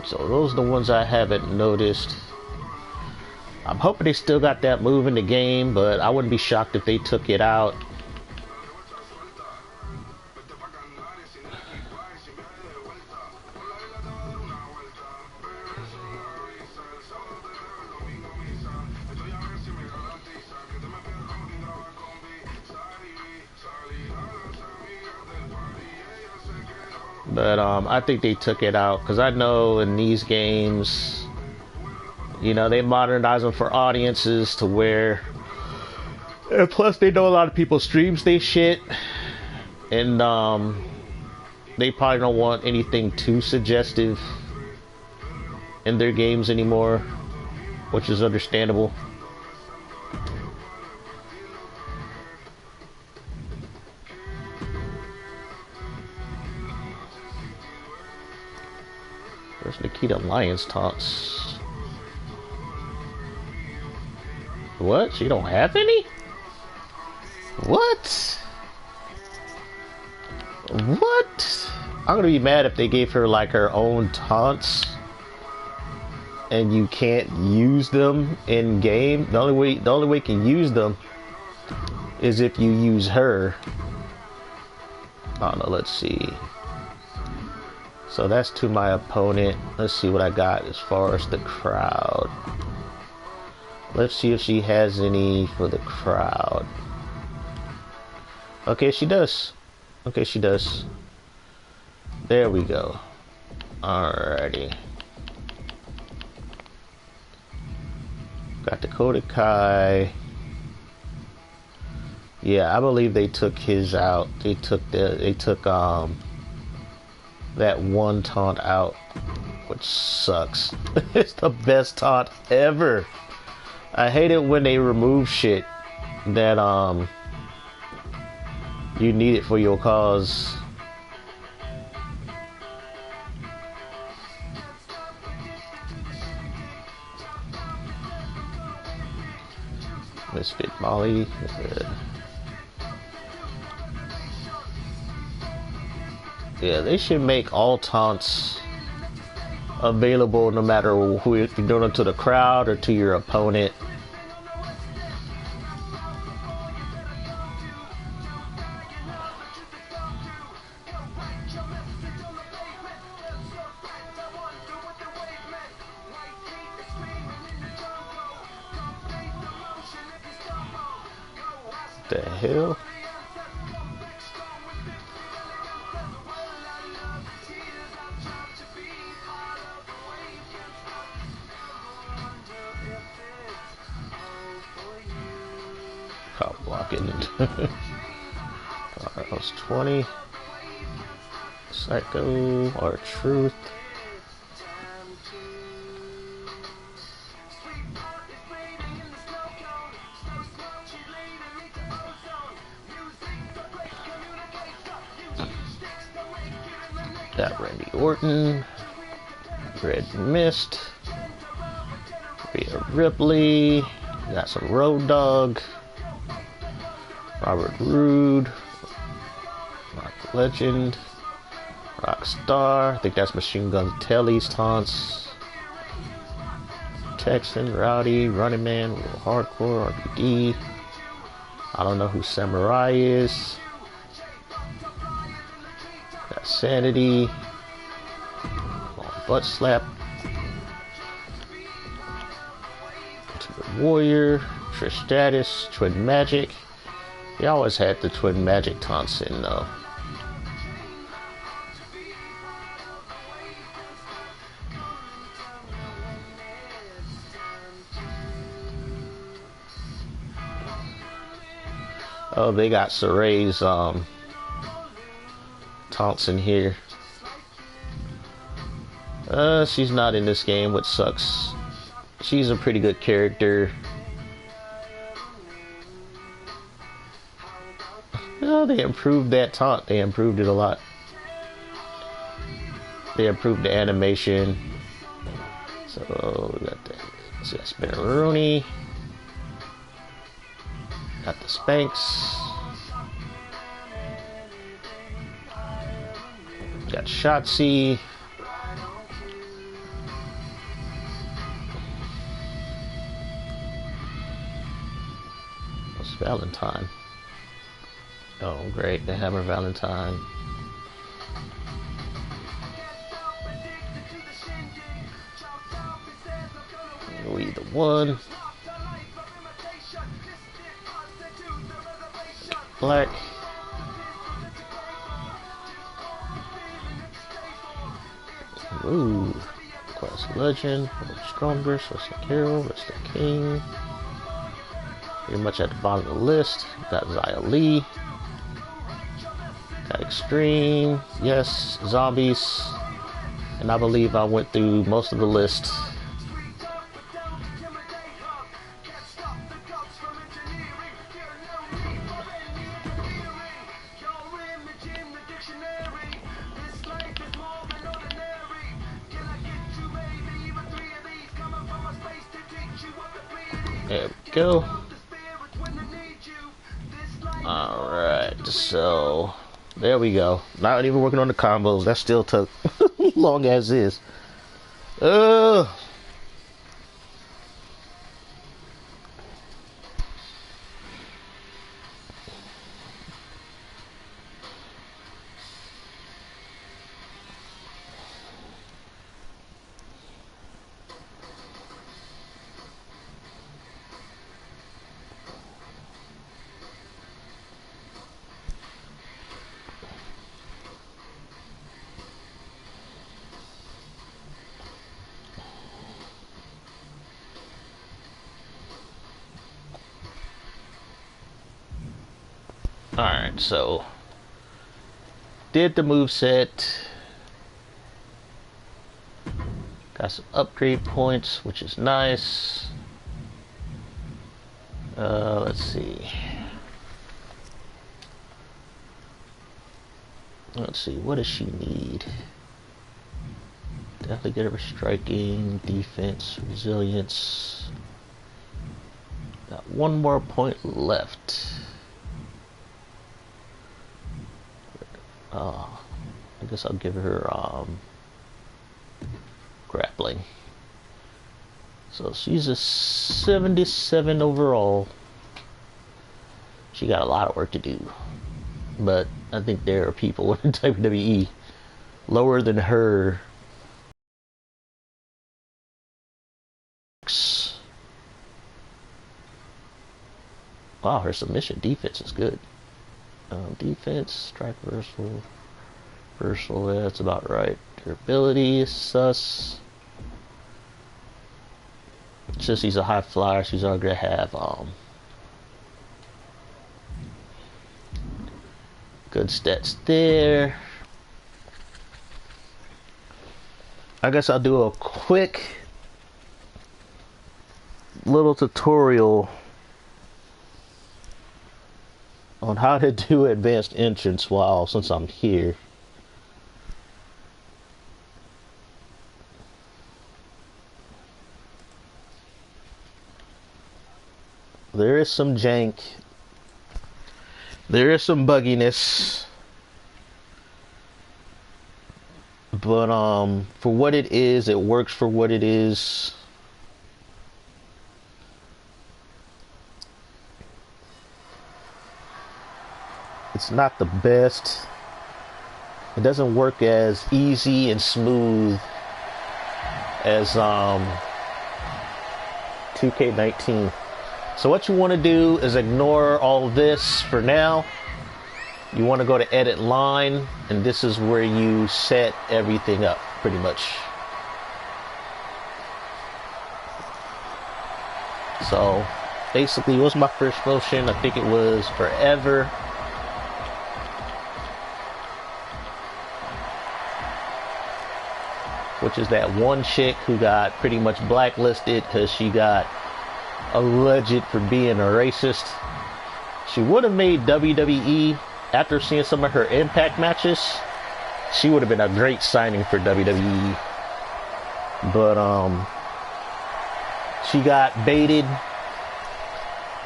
[SPEAKER 1] So those are the ones I haven't noticed. I'm hoping they still got that move in the game, but I wouldn't be shocked if they took it out. But I think they took it out because I know in these games, you know, they modernize them for audiences to where, and plus they know a lot of people streams they shit, and they probably don't want anything too suggestive in their games anymore, which is understandable. Where's Nikita Lyons taunts? What? She don't have any? What? What? I'm gonna be mad if they gave her like her own taunts and you can't use them in game. The only way you can use them is if you use her. I don't know, let's see. So that's to my opponent. Let's see what I got as far as the crowd. Let's see if she has any for the crowd. Okay, she does. Okay, she does. There we go. Alrighty. Got Dakota Kai. Yeah, I believe they took his out. They took that one taunt out, which sucks. It's the best taunt ever. I hate it when they remove shit that you need it for your cause. Misfit Molly. Yeah, they should make all taunts available no matter who, if you're doing it to the crowd or to your opponent. The hell? Cop blocking. Alright, that was 20. Psycho or Truth. Got Randy Orton, Red Mist, Rhea Ripley, got some Road Dogg, Robert Roode, Rock Legend, Rockstar, I think that's Machine Gun Kelly's taunts, Texan, Rowdy, Running Man, Real Hardcore, RPD, I don't know who Samurai is. Got Sanity, Butt slap. Ultimate Warrior. Trish Stratus. Twin Magic. He always had the Twin Magic taunts in though. Oh, they got Saray's taunts in here. She's not in this game, which sucks. She's a pretty good character. Oh, they improved that taunt. They improved it a lot. They improved the animation. So we got that. So got Spinneroonie. Got the Spanx. Got Shotzi. What's Valentine? Oh, great. The Hammer Valentine. We the one. Black. Ooh. Class Legend. Stronger. Wrestling Hero. Wrestling King. Pretty much at the bottom of the list. Got Xia Li. Got Extreme. Yes. Zombies. And I believe I went through most of the list. There we go. Alright, so there we go. Not even working on the combos. That still took long as is. Alright, so did the moveset. Got some upgrade points, which is nice. Let's see. Let's see, what does she need? Definitely get her striking, defense, resilience. Got one more point left. I guess I'll give her grappling. So she's a 77 overall. She got a lot of work to do, but I think there are people in WWE lower than her. Wow, her submission defense is good. Defense, strike, versatile, that's about right. Durability is sus. Since she's a high flyer, she's already gonna have good stats there. I guess I'll do a quick little tutorial on how to do advanced entrance since I'm here. There is some jank. There is some bugginess. But for what it is, it works for what it is. It's not the best. It doesn't work as easy and smooth as 2K19. So what you want to do is ignore all this for now. You want to go to edit line, and this is where you set everything up pretty much. So basically, what's my first motion? I think it was Forever. Which is that one chick who got pretty much blacklisted because she got alleged for being a racist. She would have made WWE after seeing some of her Impact matches. She would have been a great signing for WWE. But she got baited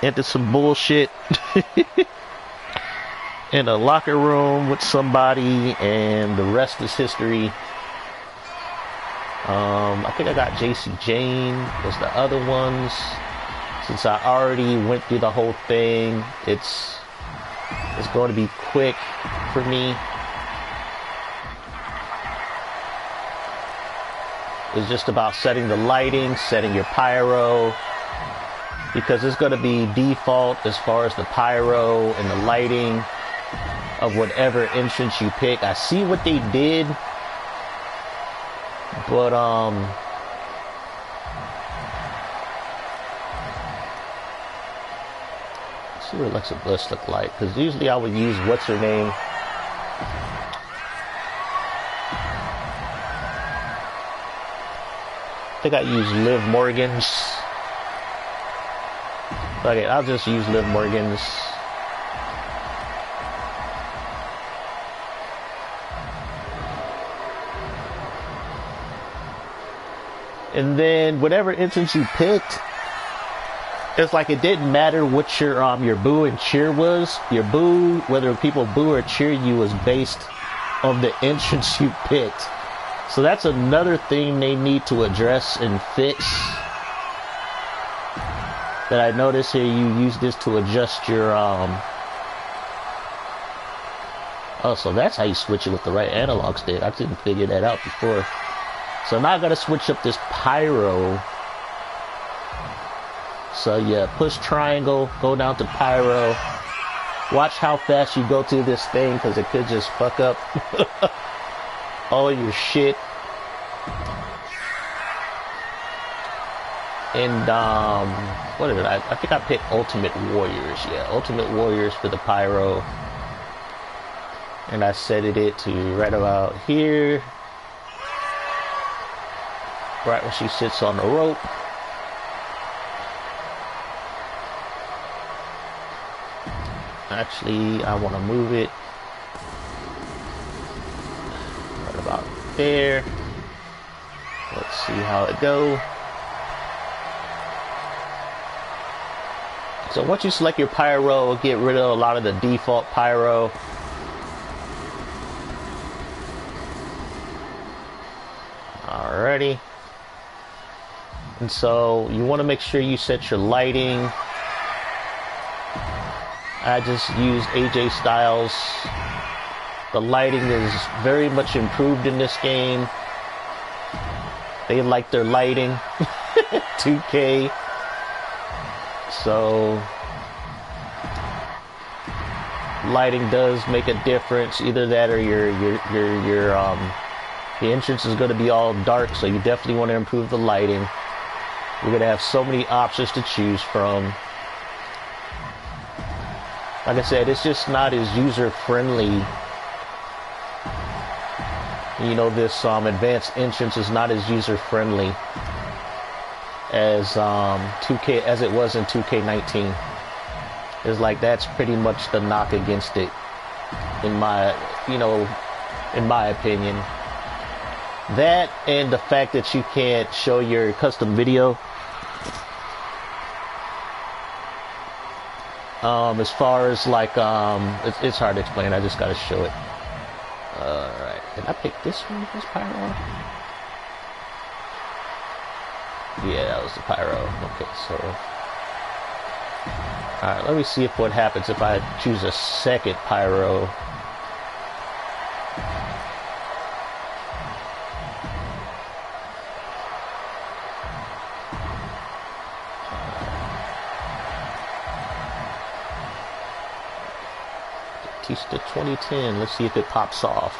[SPEAKER 1] into some bullshit in a locker room with somebody, and the rest is history. I think I got JC Jane was the other ones. Since I already went through the whole thing, it's going to be quick for me. It's just about setting the lighting, setting your pyro, because it's going to be default as far as the pyro and the lighting of whatever entrance you pick. I see what they did, but let's see what Alexa Bliss look like, because usually I would use what's her name. I think I use Liv Morgan's. Okay, I'll just use Liv Morgan's. And then whatever entrance you picked, it's like it didn't matter what your boo and cheer was. Your boo, whether people boo or cheer you, was based on the entrance you picked. So that's another thing they need to address and fix. That I noticed here, you use this to adjust your oh, so that's how you switch it with the right analog stick. I didn't figure that out before. So now I gotta switch up this pyro. So yeah, push triangle, go down to pyro. Watch how fast you go through this thing, because it could just fuck up all your shit. And what did I think I picked Ultimate Warriors. Yeah, Ultimate Warriors for the pyro. And I set it to right about here. Right when she sits on the rope. Actually, I want to move it right about there. Let's see how it goes. So once you select your pyro, get rid of a lot of the default pyro. Alrighty. And so you want to make sure you set your lighting. I just used AJ Styles. The lighting is very much improved in this game. They like their lighting. 2K. So lighting does make a difference. Either that or the entrance is going to be all dark, so you definitely want to improve the lighting. You're going to have so many options to choose from. Like I said, it's just not as user-friendly. You know, this advanced entrance is not as user-friendly as 2K as it was in 2K19. It's like that's pretty much the knock against it, in my opinion. That and the fact that you can't show your custom video. As far as like, it's hard to explain. I just gotta show it. Alright, did I pick this one? This pyro? Yeah, that was the pyro. Okay, so. Alright, let me see if what happens if I choose a second pyro. Batista 2010. Let's see if it pops off.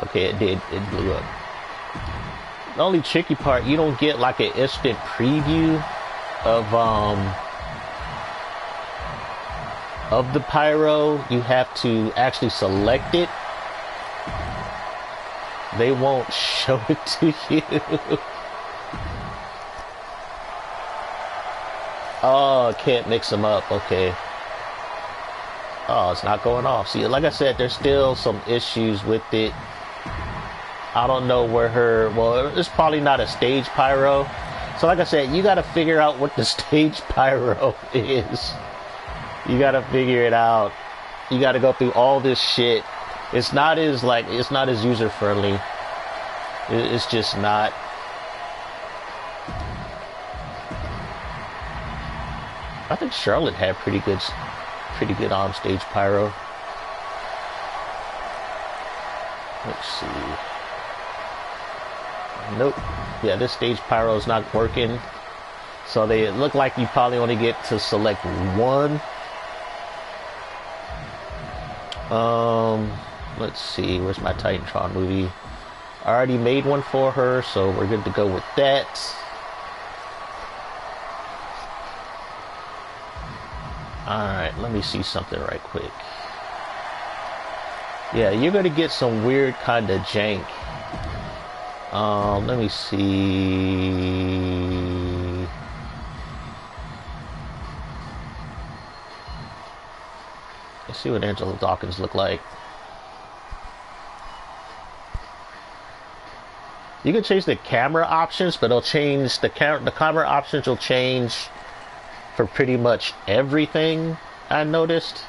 [SPEAKER 1] Okay, it did. It blew up. The only tricky part, you don't get like an instant preview of the pyro. You have to actually select it. They won't show it to you. Oh, can't mix them up. Okay. Oh, it's not going off. See, like I said, there's still some issues with it. I don't know where her... Well, it's probably not a stage pyro. So like I said, you got to figure out what the stage pyro is. You got to figure it out. You got to go through all this shit. It's not as user friendly. It's just not. I think Charlotte had pretty good on stage pyro. Let's see. Nope. Yeah, this stage pyro is not working. So they look like you probably only get to select one. Let's see. Where's my Titantron movie? I already made one for her, so we're good to go with that. Alright, let me see something right quick. Yeah, you're gonna get some weird kind of jank. Let me see. Let's see what Angela Dawkins look like. You can change the camera options, but it'll change the camera options will change for pretty much everything, I noticed,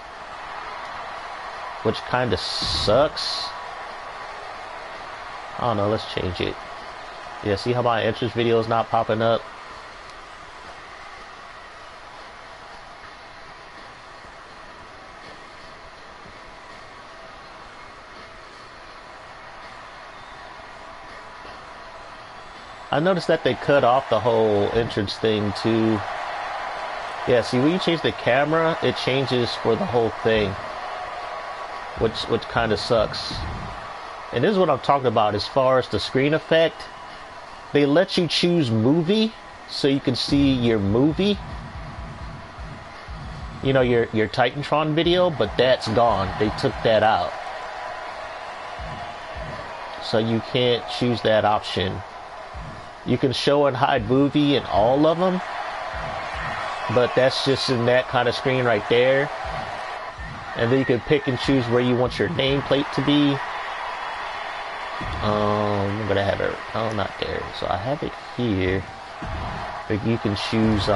[SPEAKER 1] which kind of sucks. I don't know, let's change it. Yeah, see how my entrance video is not popping up? I noticed that they cut off the whole entrance thing too. Yeah, see, when you change the camera, it changes for the whole thing, which kind of sucks. And this is what I'm talking about as far as the screen effect. They let you choose movie, so you can see your movie. You know, your Titantron video, but that's gone. They took that out. So you can't choose that option. You can show and hide movie in all of them, but that's just in that kind of screen right there. And then you can pick and choose where you want your nameplate to be. I'm gonna have it. Oh, not there. So I have it here. But you can choose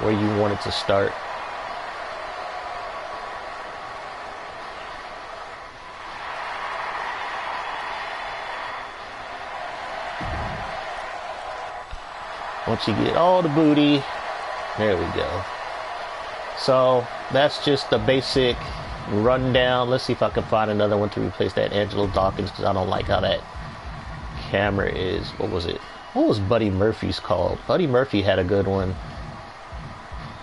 [SPEAKER 1] where you want it to start. Once you get all the booty, there we go. So that's just the basic rundown. Let's see if I can find another one to replace that Angela Dawkins, because I don't like how that camera is. What was it? What was Buddy Murphy's called? Buddy Murphy had a good one.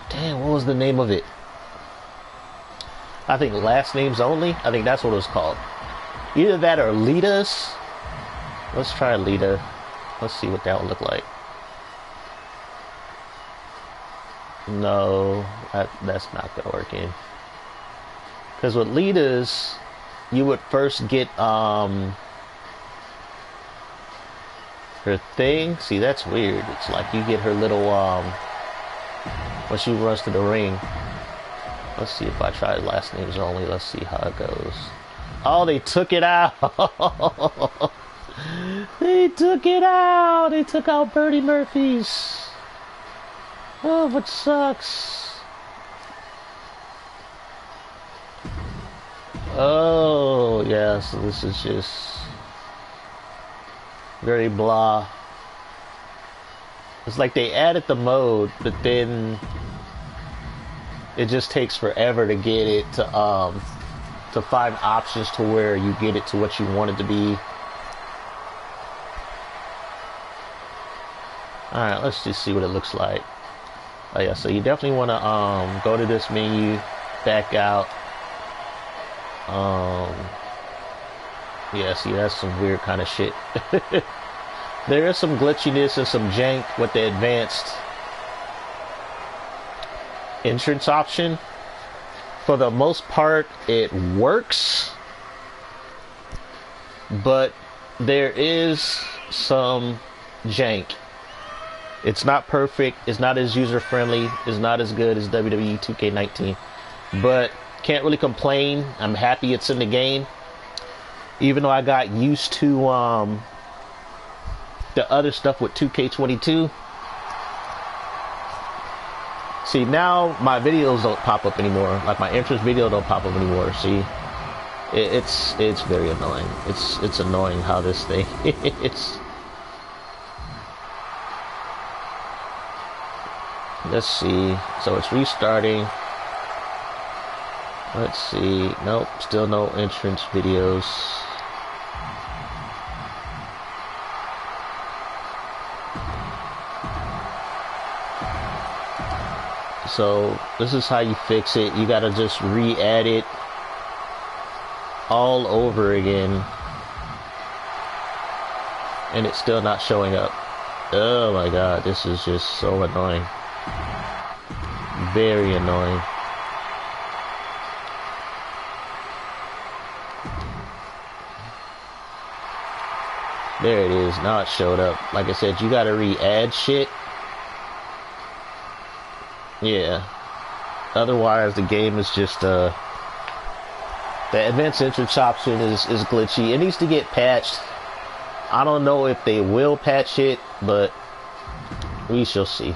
[SPEAKER 1] Damn, what was the name of it? I think Last Names Only. I think that's what it was called. Either that or Lita's. Let's try Lita. Let's see what that would look like. No, that's not gonna work in. Because with Lita's, you would first get her thing. See, that's weird. It's like you get her little when she runs to the ring. Let's see if I try Last Names Only. Let's see how it goes. Oh, they took it out. They took it out. They took out Buddy Murphy's. Oh, what sucks. Oh, yeah, so this is just very blah. It's like they added the mode, but then it just takes forever to get it to find options to where you get it to what you want it to be. Alright, let's just see what it looks like. Oh yeah, so you definitely want to go to this menu, back out. Yeah, see, that's some weird kind of shit. There is some glitchiness and some jank with the advanced entrance option. For the most part, it works, but there is some jank. It's not perfect. It's not as user-friendly. It's not as good as WWE 2K19. But can't really complain. I'm happy it's in the game. Even though I got used to the other stuff with 2K22. See, now my videos don't pop up anymore. Like my entrance video don't pop up anymore. See, it's very annoying. It's annoying how this thing it's. Let's see. So it's restarting. Let's see. Nope, still no entrance videos. So this is how you fix it. You gotta just re-add it all over again. And it's still not showing up. Oh my god, this is just so annoying. Very annoying. There it is. Now it showed up. Like I said, you gotta re-add shit. Yeah. Otherwise, the game is just, the advanced entrance option is glitchy. It needs to get patched. I don't know if they will patch it, but we shall see.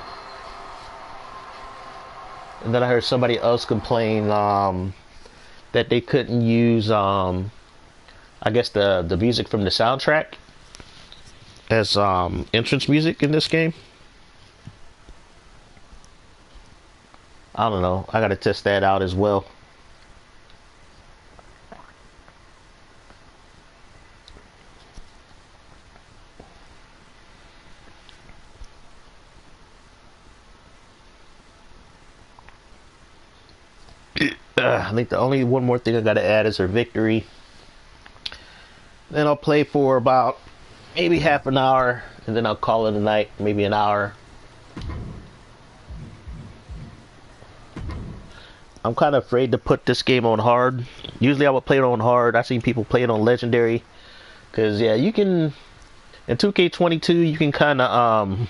[SPEAKER 1] And then I heard somebody else complain, that they couldn't use, I guess the music from the soundtrack as, entrance music in this game. I don't know. I gotta test that out as well. I think the only one more thing I gotta add is her victory. Then I'll play for about maybe half an hour, and then I'll call it a night, maybe an hour. I'm kind of afraid to put this game on hard. Usually I would play it on hard. I've seen people play it on legendary. Because, yeah, you can... In 2K22, you can kind of,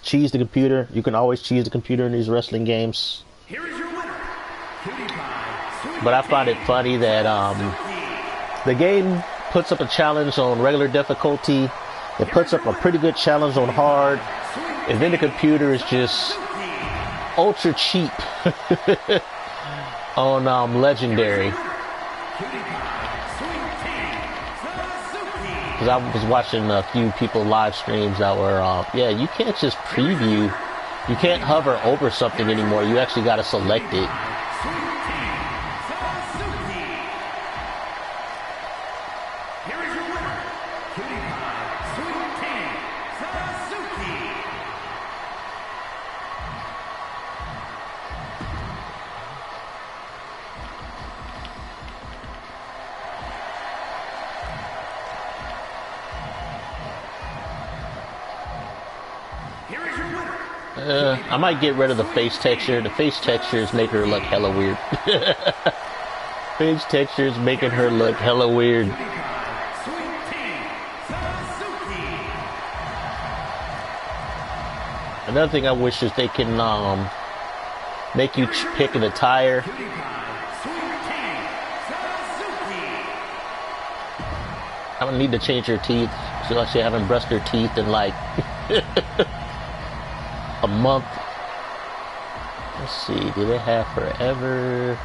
[SPEAKER 1] cheese the computer. You can always cheese the computer in these wrestling games.
[SPEAKER 12] Here is your winner,
[SPEAKER 1] But I find it funny that, the game puts up a challenge on regular difficulty. It puts up a pretty good challenge on hard. And then the computer is just... ultra cheap on legendary. Because I was watching a few people live streams that were yeah, you can't just preview, you can't hover over something anymore, you actually got to select it. I might get rid of the face texture. The face textures make her look hella weird. Face textures making her look hella weird. Another thing I wish is they can make you pick an attire. I'm gonna need to change her teeth. So she haven't brushed her teeth in like a month. Let's see, do they have forever?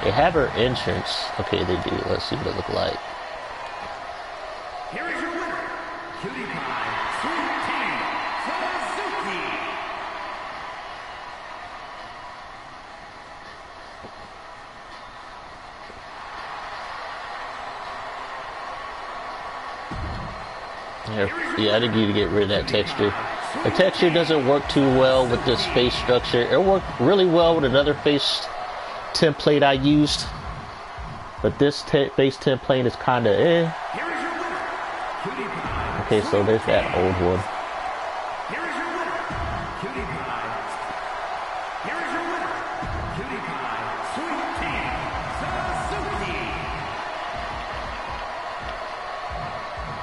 [SPEAKER 1] They have her entrance. Okay, they do. Let's see what it look like.
[SPEAKER 12] Here is your winner, Cutie Pie Sweety Suzuki.
[SPEAKER 1] Yeah, I think you need to get rid of that texture. The texture doesn't work too well with this face structure. It worked really well with another face template I used, but this face template is kind of eh. Okay, so there's that old one.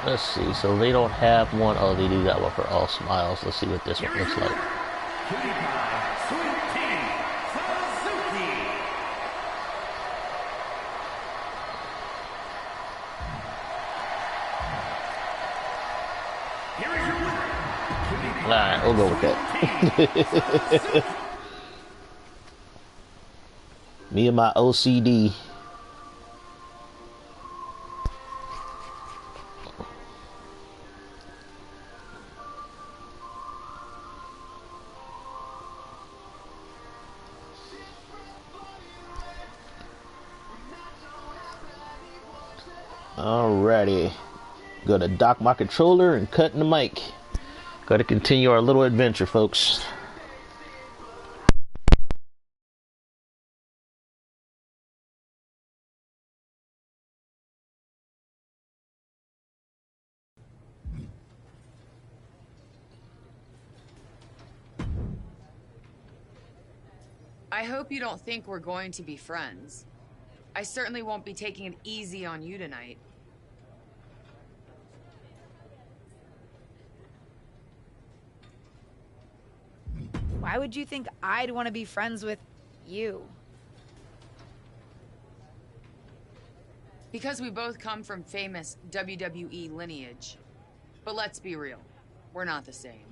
[SPEAKER 1] Let's see, so they don't have one. Oh, they do got one for all smiles. Let's see what this one looks like. Alright, we'll go with that. Me and my OCD. Alrighty. Gotta dock my controller and cut in the mic. Gotta continue our little adventure, folks.
[SPEAKER 15] I hope you don't think we're going to be friends. I certainly won't be taking it easy on you tonight.
[SPEAKER 4] Why would you think I'd want to be friends with you?
[SPEAKER 15] Because we both come from famous WWE lineage. But let's be real, we're not the same.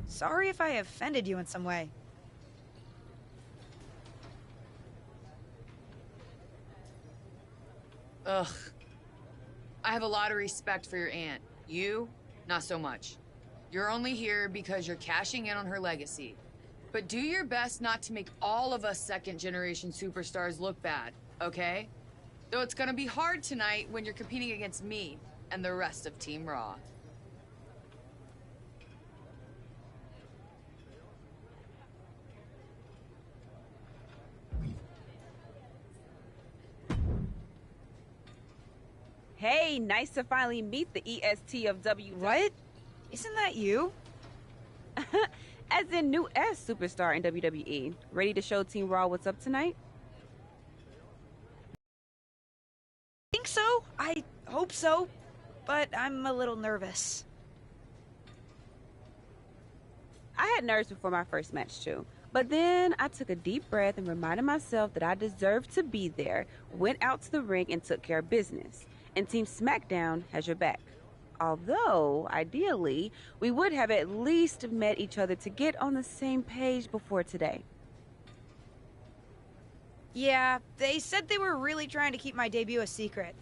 [SPEAKER 4] Sorry if I offended you in some way.
[SPEAKER 15] Ugh. I have a lot of respect for your aunt. You, not so much. You're only here because you're cashing in on her legacy. But do your best not to make all of us second-generation superstars look bad, okay? Though it's gonna be hard tonight when you're competing against me and the rest of Team Raw.
[SPEAKER 16] Hey, nice to finally meet the EST of W.
[SPEAKER 4] What? Isn't that you?
[SPEAKER 16] As in new S superstar in WWE. Ready to show Team Raw what's up tonight?
[SPEAKER 4] Think so? I hope so. But I'm a little nervous.
[SPEAKER 16] I had nerves before my first match too. But then I took a deep breath and reminded myself that I deserved to be there, went out to the ring and took care of business. And Team SmackDown has your back. Although, ideally, we would have at least met each other to get on the same page before today.
[SPEAKER 4] Yeah, they said they were really trying to keep my debut a secret.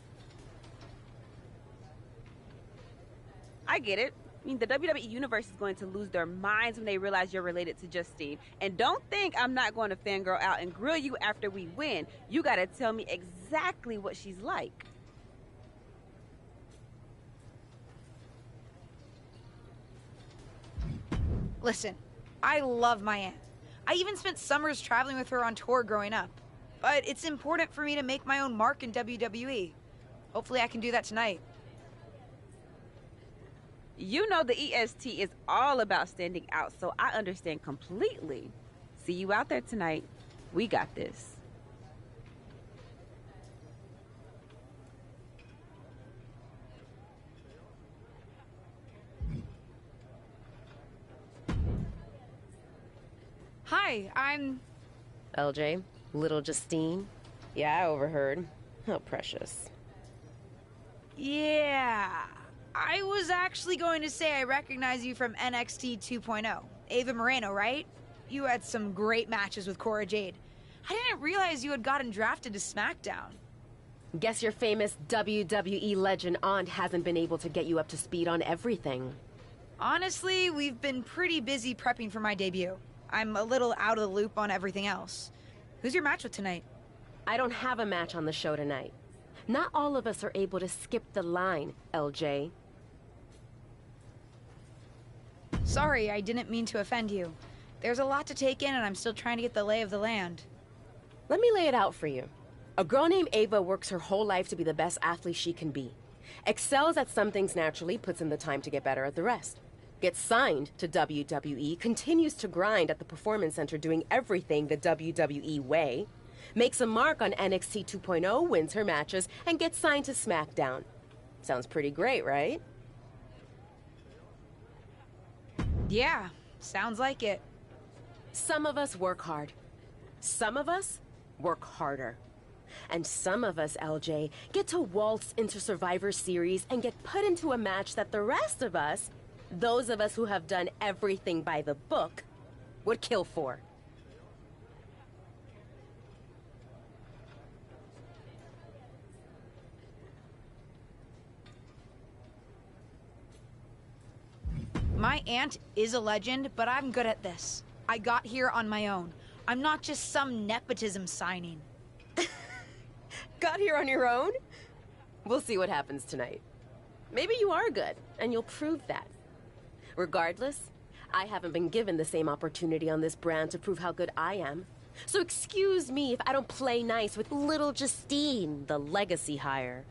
[SPEAKER 16] I get it. I mean, the WWE Universe is going to lose their minds when they realize you're related to Justine. And don't think I'm not going to fangirl out and grill you after we win. You gotta tell me exactly what she's like.
[SPEAKER 4] Listen, I love my aunt. I even spent summers traveling with her on tour growing up. But it's important for me to make my own mark in WWE. Hopefully I can do that tonight.
[SPEAKER 16] You know the EST is all about standing out, so I understand completely. See you out there tonight. We got this.
[SPEAKER 4] Hi, I'm...
[SPEAKER 11] LJ, little Justine. Yeah, I overheard. How precious.
[SPEAKER 4] Yeah, I was actually going to say I recognize you from NXT 2.0. Ava Moreno, right? You had some great matches with Cora Jade. I didn't realize you had gotten drafted to SmackDown.
[SPEAKER 11] Guess your famous WWE legend aunt hasn't been able to get you up to speed on everything.
[SPEAKER 4] Honestly, we've been pretty busy prepping for my debut. I'm a little out of the loop on everything else. Who's your match with tonight?
[SPEAKER 11] I don't have a match on the show tonight. Not all of us are able to skip the line, LJ.
[SPEAKER 4] Sorry, I didn't mean to offend you. There's a lot to take in and I'm still trying to get the lay of the land.
[SPEAKER 11] Let me lay it out for you. A girl named Ava works her whole life to be the best athlete she can be. Excels at some things naturally, puts in the time to get better at the rest. Gets signed to WWE, continues to grind at the Performance Center doing everything the WWE way. Makes a mark on NXT 2.0, wins her matches, and gets signed to SmackDown. Sounds pretty great, right?
[SPEAKER 4] Yeah, sounds like it.
[SPEAKER 11] Some of us work hard. Some of us work harder. And some of us, LJ, get to waltz into Survivor Series and get put into a match that the rest of us, those of us who have done everything by the book, would kill for.
[SPEAKER 4] My aunt is a legend, but I'm good at this. I got here on my own. I'm not just some nepotism signing.
[SPEAKER 11] Got here on your own? We'll see what happens tonight. Maybe you are good, and you'll prove that. Regardless, I haven't been given the same opportunity on this brand to prove how good I am. So excuse me if I don't play nice with little Justine, the legacy hire.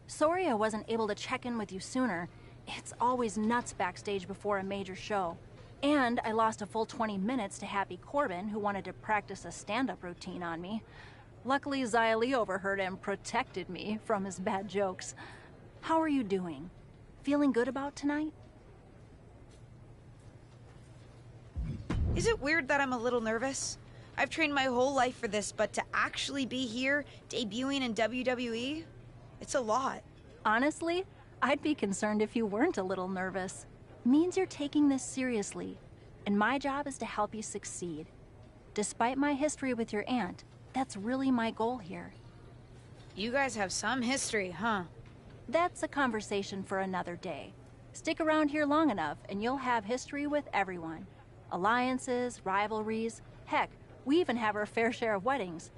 [SPEAKER 14] Sorry I wasn't able to check in with you sooner. It's always nuts backstage before a major show. And I lost a full 20 minutes to Happy Corbin, who wanted to practice a stand-up routine on me. Luckily, Xia Li overheard and protected me from his bad jokes. How are you doing? Feeling good about tonight?
[SPEAKER 4] Is it weird that I'm a little nervous? I've trained my whole life for this, but to actually be here, debuting in WWE? It's a lot.
[SPEAKER 14] Honestly, I'd be concerned if you weren't a little nervous. Means you're taking this seriously, and my job is to help you succeed. Despite my history with your aunt, that's really my goal here.
[SPEAKER 4] You guys have some history, huh?
[SPEAKER 14] That's a conversation for another day. Stick around here long enough, and you'll have history with everyone. Alliances, rivalries, heck, we even have our fair share of weddings.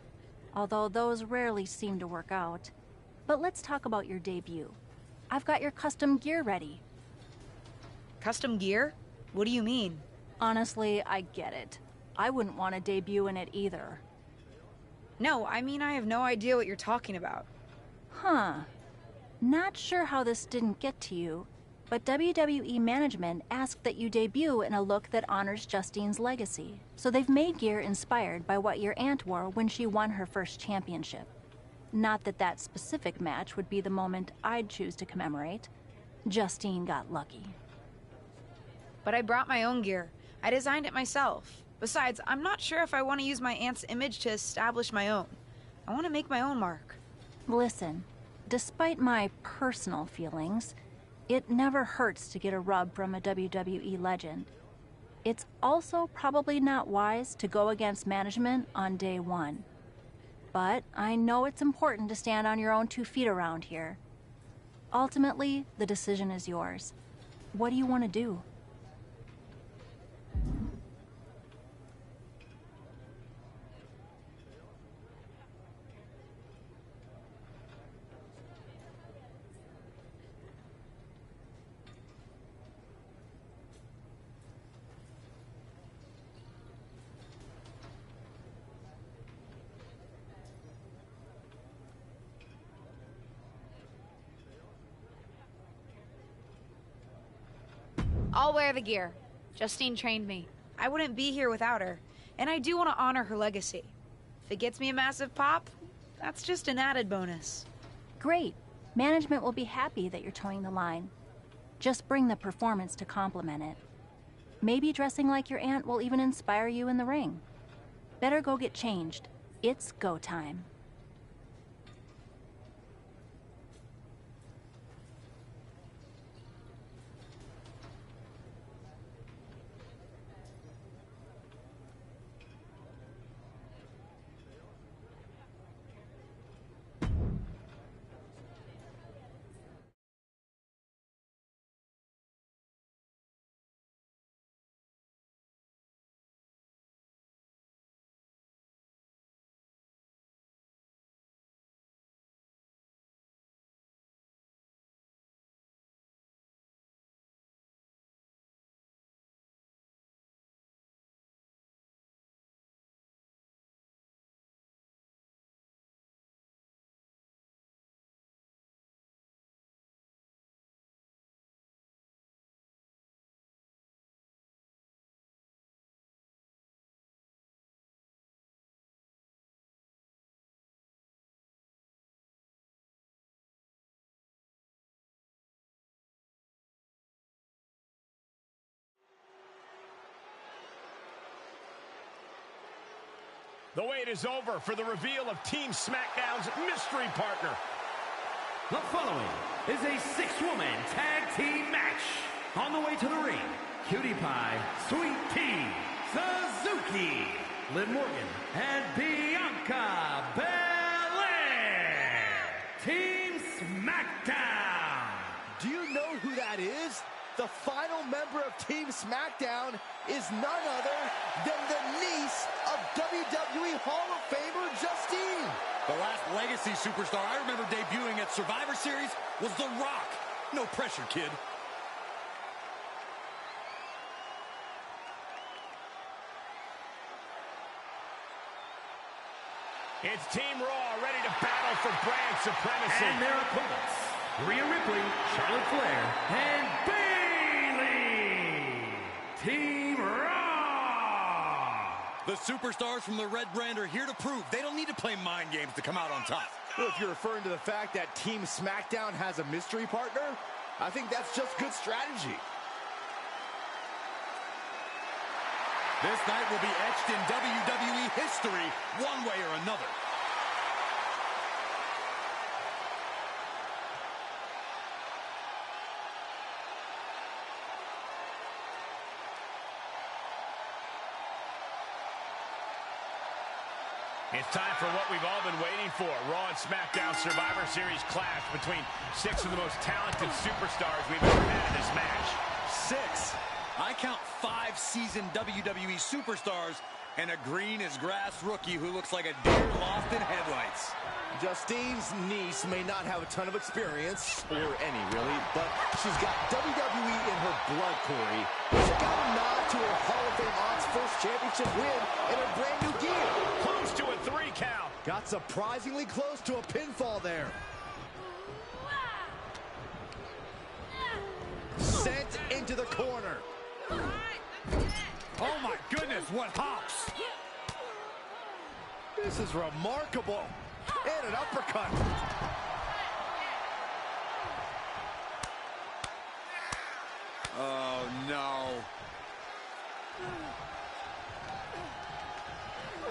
[SPEAKER 14] Although those rarely seem to work out. But let's talk about your debut. I've got your custom gear ready.
[SPEAKER 4] Custom gear? What do you mean?
[SPEAKER 14] Honestly, I get it. I wouldn't want to debut in it either.
[SPEAKER 4] No, I mean I have no idea what you're talking about.
[SPEAKER 14] Huh. Not sure how this didn't get to you, but WWE management asked that you debut in a look that honors Justine's legacy. So they've made gear inspired by what your aunt wore when she won her first championship. Not that that specific match would be the moment I'd choose to commemorate. Justine got lucky.
[SPEAKER 4] But I brought my own gear. I designed it myself. Besides, I'm not sure if I want to use my aunt's image to establish my own. I want to make my own mark.
[SPEAKER 14] Listen, despite my personal feelings, it never hurts to get a rub from a WWE legend. It's also probably not wise to go against management on day one. But I know it's important to stand on your own 2 feet around here. Ultimately, the decision is yours. What do you want to do?
[SPEAKER 4] I'll wear the gear. Justine trained me. I wouldn't be here without her, and I do want to honor her legacy. If it gets me a massive pop, that's just an added bonus.
[SPEAKER 14] Great. Management will be happy that you're towing the line. Just bring the performance to complement it. Maybe dressing like your aunt will even inspire you in the ring. Better go get changed. It's go time.
[SPEAKER 17] The wait is over for the reveal of Team SmackDown's mystery partner.
[SPEAKER 12] The following is a six-woman tag team match. On the way to the ring, Cutie Pie, Sweety, Suzuki, Liv Morgan, and Bianca Belair. Team SmackDown.
[SPEAKER 13] Do you know who that is? The final member of Team SmackDown is none other than the niece of WWE Hall of Famer Justine.
[SPEAKER 18] The last legacy superstar I remember debuting at Survivor Series was The Rock. No pressure, kid.
[SPEAKER 17] It's Team Raw ready to battle for brand supremacy.
[SPEAKER 12] And their opponents, Rhea Ripley, Charlotte Flair, and Bayley. Team Raw.
[SPEAKER 18] The superstars from the Red Brand are here to prove they don't need to play mind games to come out on top.
[SPEAKER 13] Well, if you're referring to the fact that Team SmackDown has a mystery partner, I think that's just good strategy.
[SPEAKER 18] This night will be etched in WWE history one way or another.
[SPEAKER 17] It's time for what we've all been waiting for. Raw and SmackDown Survivor Series clash between six of the most talented superstars we've ever had in this match.
[SPEAKER 18] Six. I count 5 seasoned WWE superstars and a green-as-grass rookie who looks like a deer lost in headlights.
[SPEAKER 13] Justine's niece may not have a ton of experience, or any really, but she's got WWE in her blood, Corey. She got a nod to her Hall of Fame odds first championship win in her brand new gear.
[SPEAKER 17] Close to a 3 count.
[SPEAKER 13] Got surprisingly close to a pinfall there. Sent into the corner.
[SPEAKER 18] Oh my goodness, what hops!
[SPEAKER 13] This is remarkable. And an uppercut.
[SPEAKER 18] Oh no.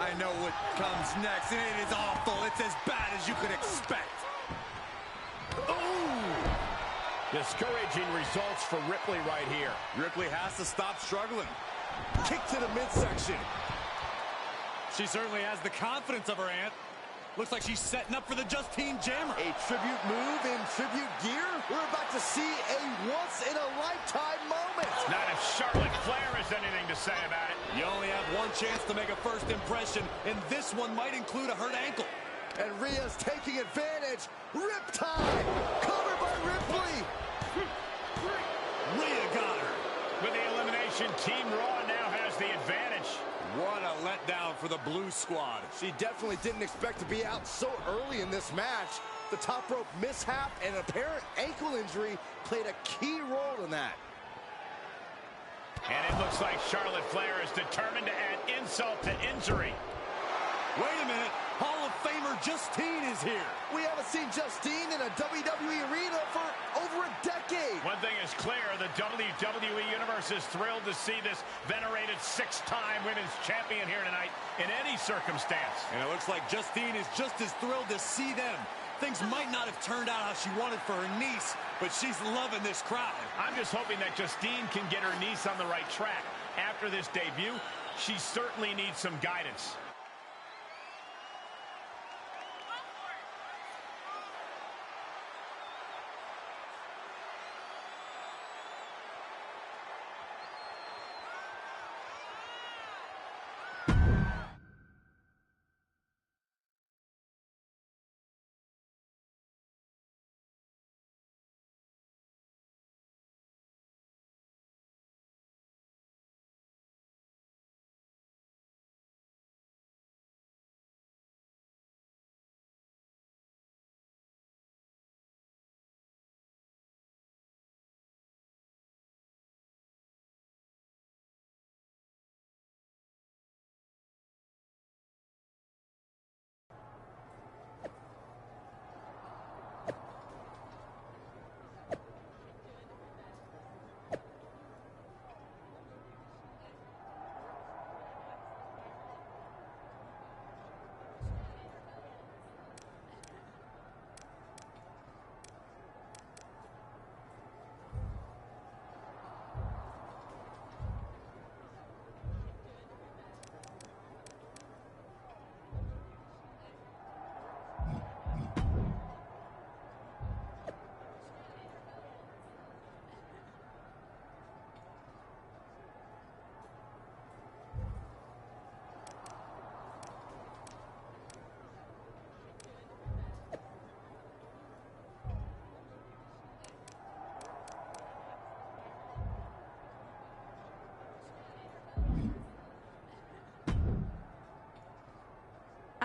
[SPEAKER 18] I know what comes next, and it is awful. It's as bad as you could expect.
[SPEAKER 17] Oh! Discouraging results for Ripley right here.
[SPEAKER 18] Ripley has to stop struggling.
[SPEAKER 13] Kick to the midsection.
[SPEAKER 18] She certainly has the confidence of her aunt. Looks like she's setting up for the Justine Jammer.
[SPEAKER 13] A tribute move in tribute gear. We're about to see a once-in-a-lifetime moment.
[SPEAKER 17] Not if Charlotte Flair has anything to say about it.
[SPEAKER 18] You only have one chance to make a first impression, and this one might include a hurt ankle.
[SPEAKER 13] And Rhea's taking advantage. Riptide. Covered by Ripley.
[SPEAKER 18] Rhea got her.
[SPEAKER 17] With the elimination, Team Raw now has the advantage.
[SPEAKER 18] What a letdown for the Blue Squad.
[SPEAKER 13] She definitely didn't expect to be out so early in this match. The top rope mishap and an apparent ankle injury played a key role in that.
[SPEAKER 17] And it looks like Charlotte Flair is determined to add insult to injury.
[SPEAKER 18] Wait a minute. Hall of Famer Justine is here.
[SPEAKER 13] We haven't seen Justine in a WWE arena for over a decade.
[SPEAKER 17] One thing is clear, the WWE Universe is thrilled to see this venerated 6-time women's champion here tonight in any circumstance.
[SPEAKER 18] And it looks like Justine is just as thrilled to see them. Things might not have turned out how she wanted for her niece, but she's loving this crowd.
[SPEAKER 17] I'm just hoping that Justine can get her niece on the right track. After this debut, she certainly needs some guidance.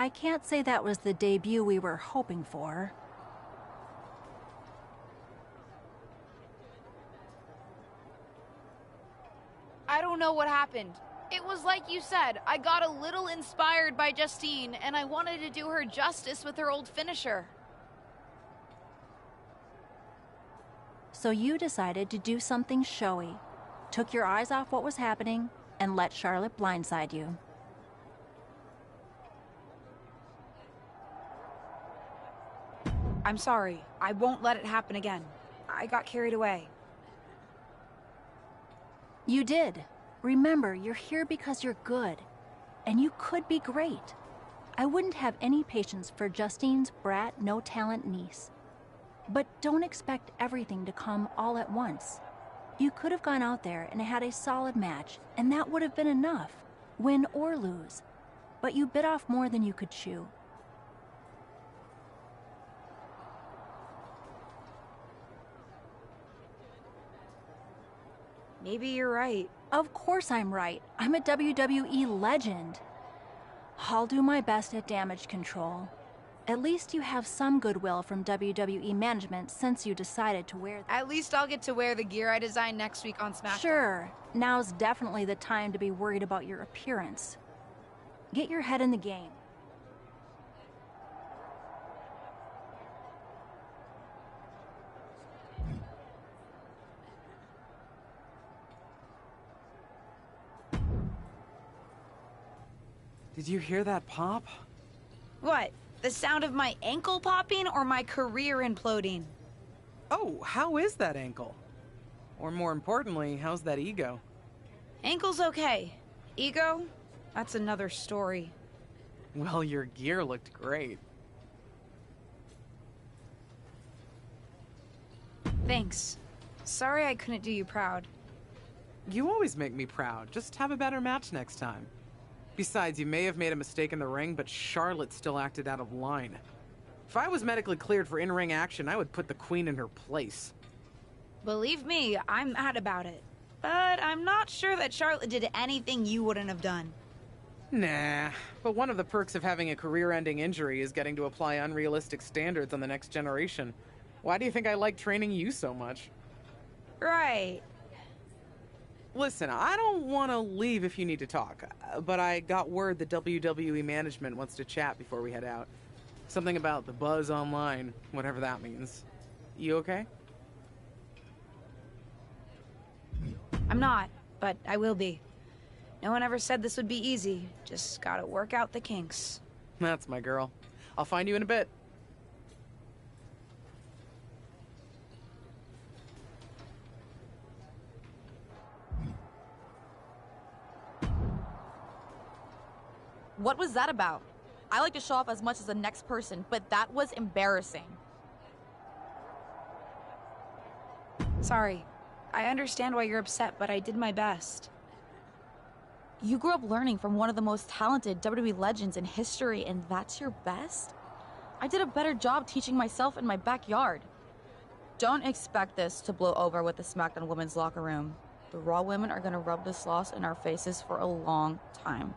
[SPEAKER 14] I can't say that was the debut we were hoping for.
[SPEAKER 19] I don't know what happened. It was like you said, I got a little inspired by Justine, and I wanted to do her justice with her old finisher.
[SPEAKER 14] So you decided to do something showy, took your eyes off what was happening, and let Charlotte blindside you.
[SPEAKER 4] I'm sorry. I won't let it happen again. I got carried away.
[SPEAKER 14] You did. Remember, you're here because you're good, and you could be great. I wouldn't have any patience for Justine's brat, no-talent niece. But don't expect everything to come all at once. You could have gone out there and had a solid match, and that would have been enough, win or lose. But you bit off more than you could chew.
[SPEAKER 4] Maybe you're right.
[SPEAKER 14] Of course I'm right. I'm a WWE legend. I'll do my best at damage control. At least you have some goodwill from WWE management since you decided to wear them.
[SPEAKER 4] At least I'll get to wear the gear I designed next week on SmackDown.
[SPEAKER 14] Sure, now's definitely the time to be worried about your appearance. Get your head in the game.
[SPEAKER 10] Did you hear that pop?
[SPEAKER 4] What? The sound of my ankle popping or my career imploding?
[SPEAKER 10] Oh, how is that ankle? Or more importantly, how's that ego?
[SPEAKER 4] Ankle's okay. Ego? That's another story.
[SPEAKER 10] Well, your gear looked great.
[SPEAKER 4] Thanks. Sorry I couldn't do you proud.
[SPEAKER 10] You always make me proud. Just have a better match next time. Besides, you may have made a mistake in the ring, but Charlotte still acted out of line. If I was medically cleared for in-ring action, I would put the Queen in her place.
[SPEAKER 4] Believe me, I'm mad about it. But I'm not sure that Charlotte did anything you wouldn't have done.
[SPEAKER 10] Nah, but one of the perks of having a career-ending injury is getting to apply unrealistic standards on the next generation. Why do you think I like training you so much?
[SPEAKER 4] Right.
[SPEAKER 10] Listen, I don't want to leave if you need to talk, but I got word that WWE management wants to chat before we head out. Something about the buzz online, whatever that means. You okay?
[SPEAKER 4] I'm not, but I will be. No one ever said this would be easy. Just gotta work out the kinks.
[SPEAKER 10] That's my girl. I'll find you in a bit.
[SPEAKER 20] What was that about? I like to show off as much as the next person, but that was embarrassing.
[SPEAKER 4] Sorry. I understand why you're upset, but I did my best.
[SPEAKER 20] You grew up learning from one of the most talented WWE legends in history, and that's your best? I did a better job teaching myself in my backyard. Don't expect this to blow over with the SmackDown women's locker room. The Raw women are gonna rub this loss in our faces for a long time.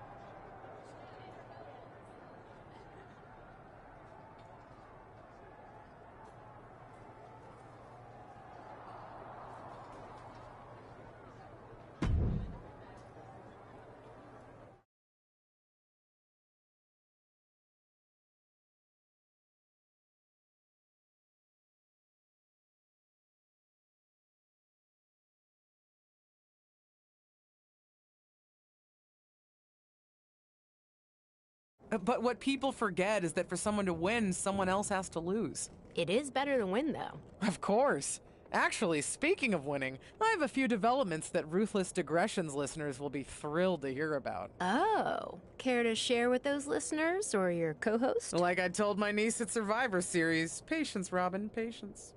[SPEAKER 10] But what people forget is that for someone to win, someone else has to lose.
[SPEAKER 11] It is better to win, though.
[SPEAKER 10] Of course. Actually, speaking of winning, I have a few developments that Ruthless Digressions listeners will be thrilled to hear about.
[SPEAKER 11] Oh, care to share with those listeners or your co-host?
[SPEAKER 10] Like I told my niece at Survivor Series, patience, Robin, patience.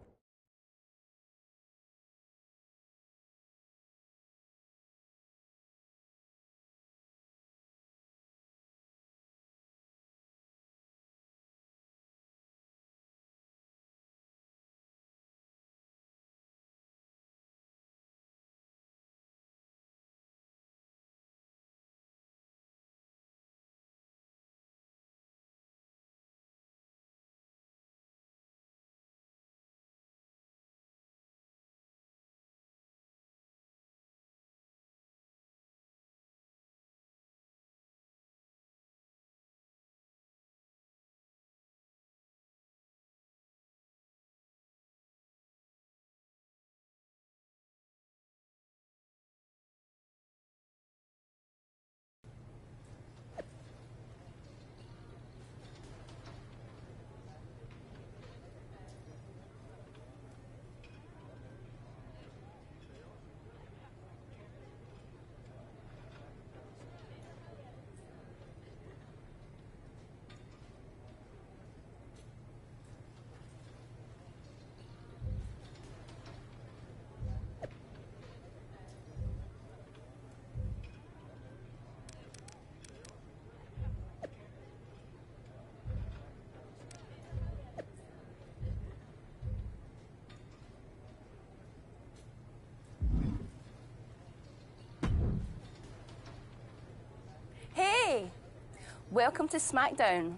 [SPEAKER 21] welcome to SmackDown.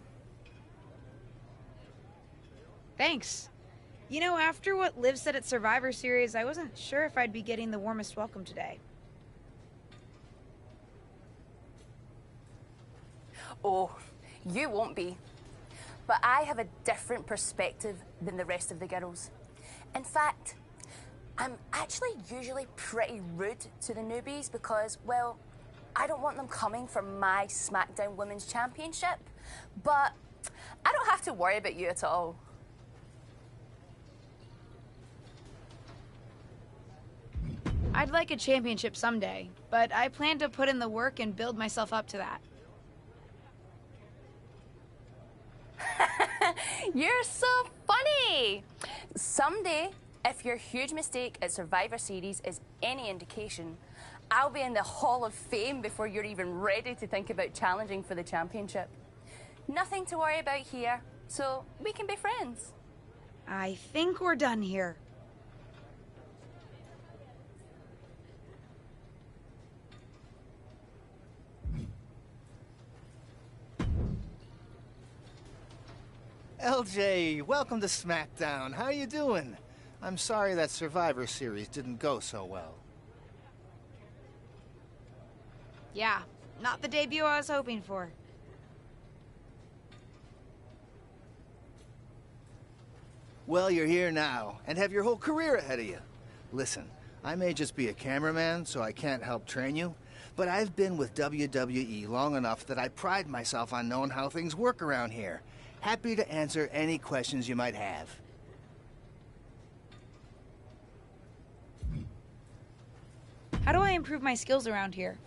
[SPEAKER 4] Thanks. You know, after what Liv said at Survivor Series, I wasn't sure if I'd be getting the warmest welcome today.
[SPEAKER 21] Oh, you won't be. But I have a different perspective than the rest of the girls. In fact, I'm actually usually pretty rude to the newbies because, well, I don't want them coming for my SmackDown Women's Championship. But I don't have to worry about you at all.
[SPEAKER 4] I'd like a championship someday, but I plan to put in the work and build myself up to that.
[SPEAKER 21] You're so funny! Someday, if your huge mistake at Survivor Series is any indication, I'll be in the Hall of Fame before you're even ready to think about challenging for the championship. Nothing to worry about here, so we can be friends.
[SPEAKER 4] I think we're done here.
[SPEAKER 13] LJ, welcome to SmackDown. How you doing? I'm sorry that Survivor Series didn't go so well.
[SPEAKER 4] Yeah, not the debut I was hoping for.
[SPEAKER 13] Well, you're here now, and have your whole career ahead of you. Listen, I may just be a cameraman, so I can't help train you, but I've been with WWE long enough that I pride myself on knowing how things work around here. Happy to answer any questions you might have.
[SPEAKER 4] How do I improve my skills around here?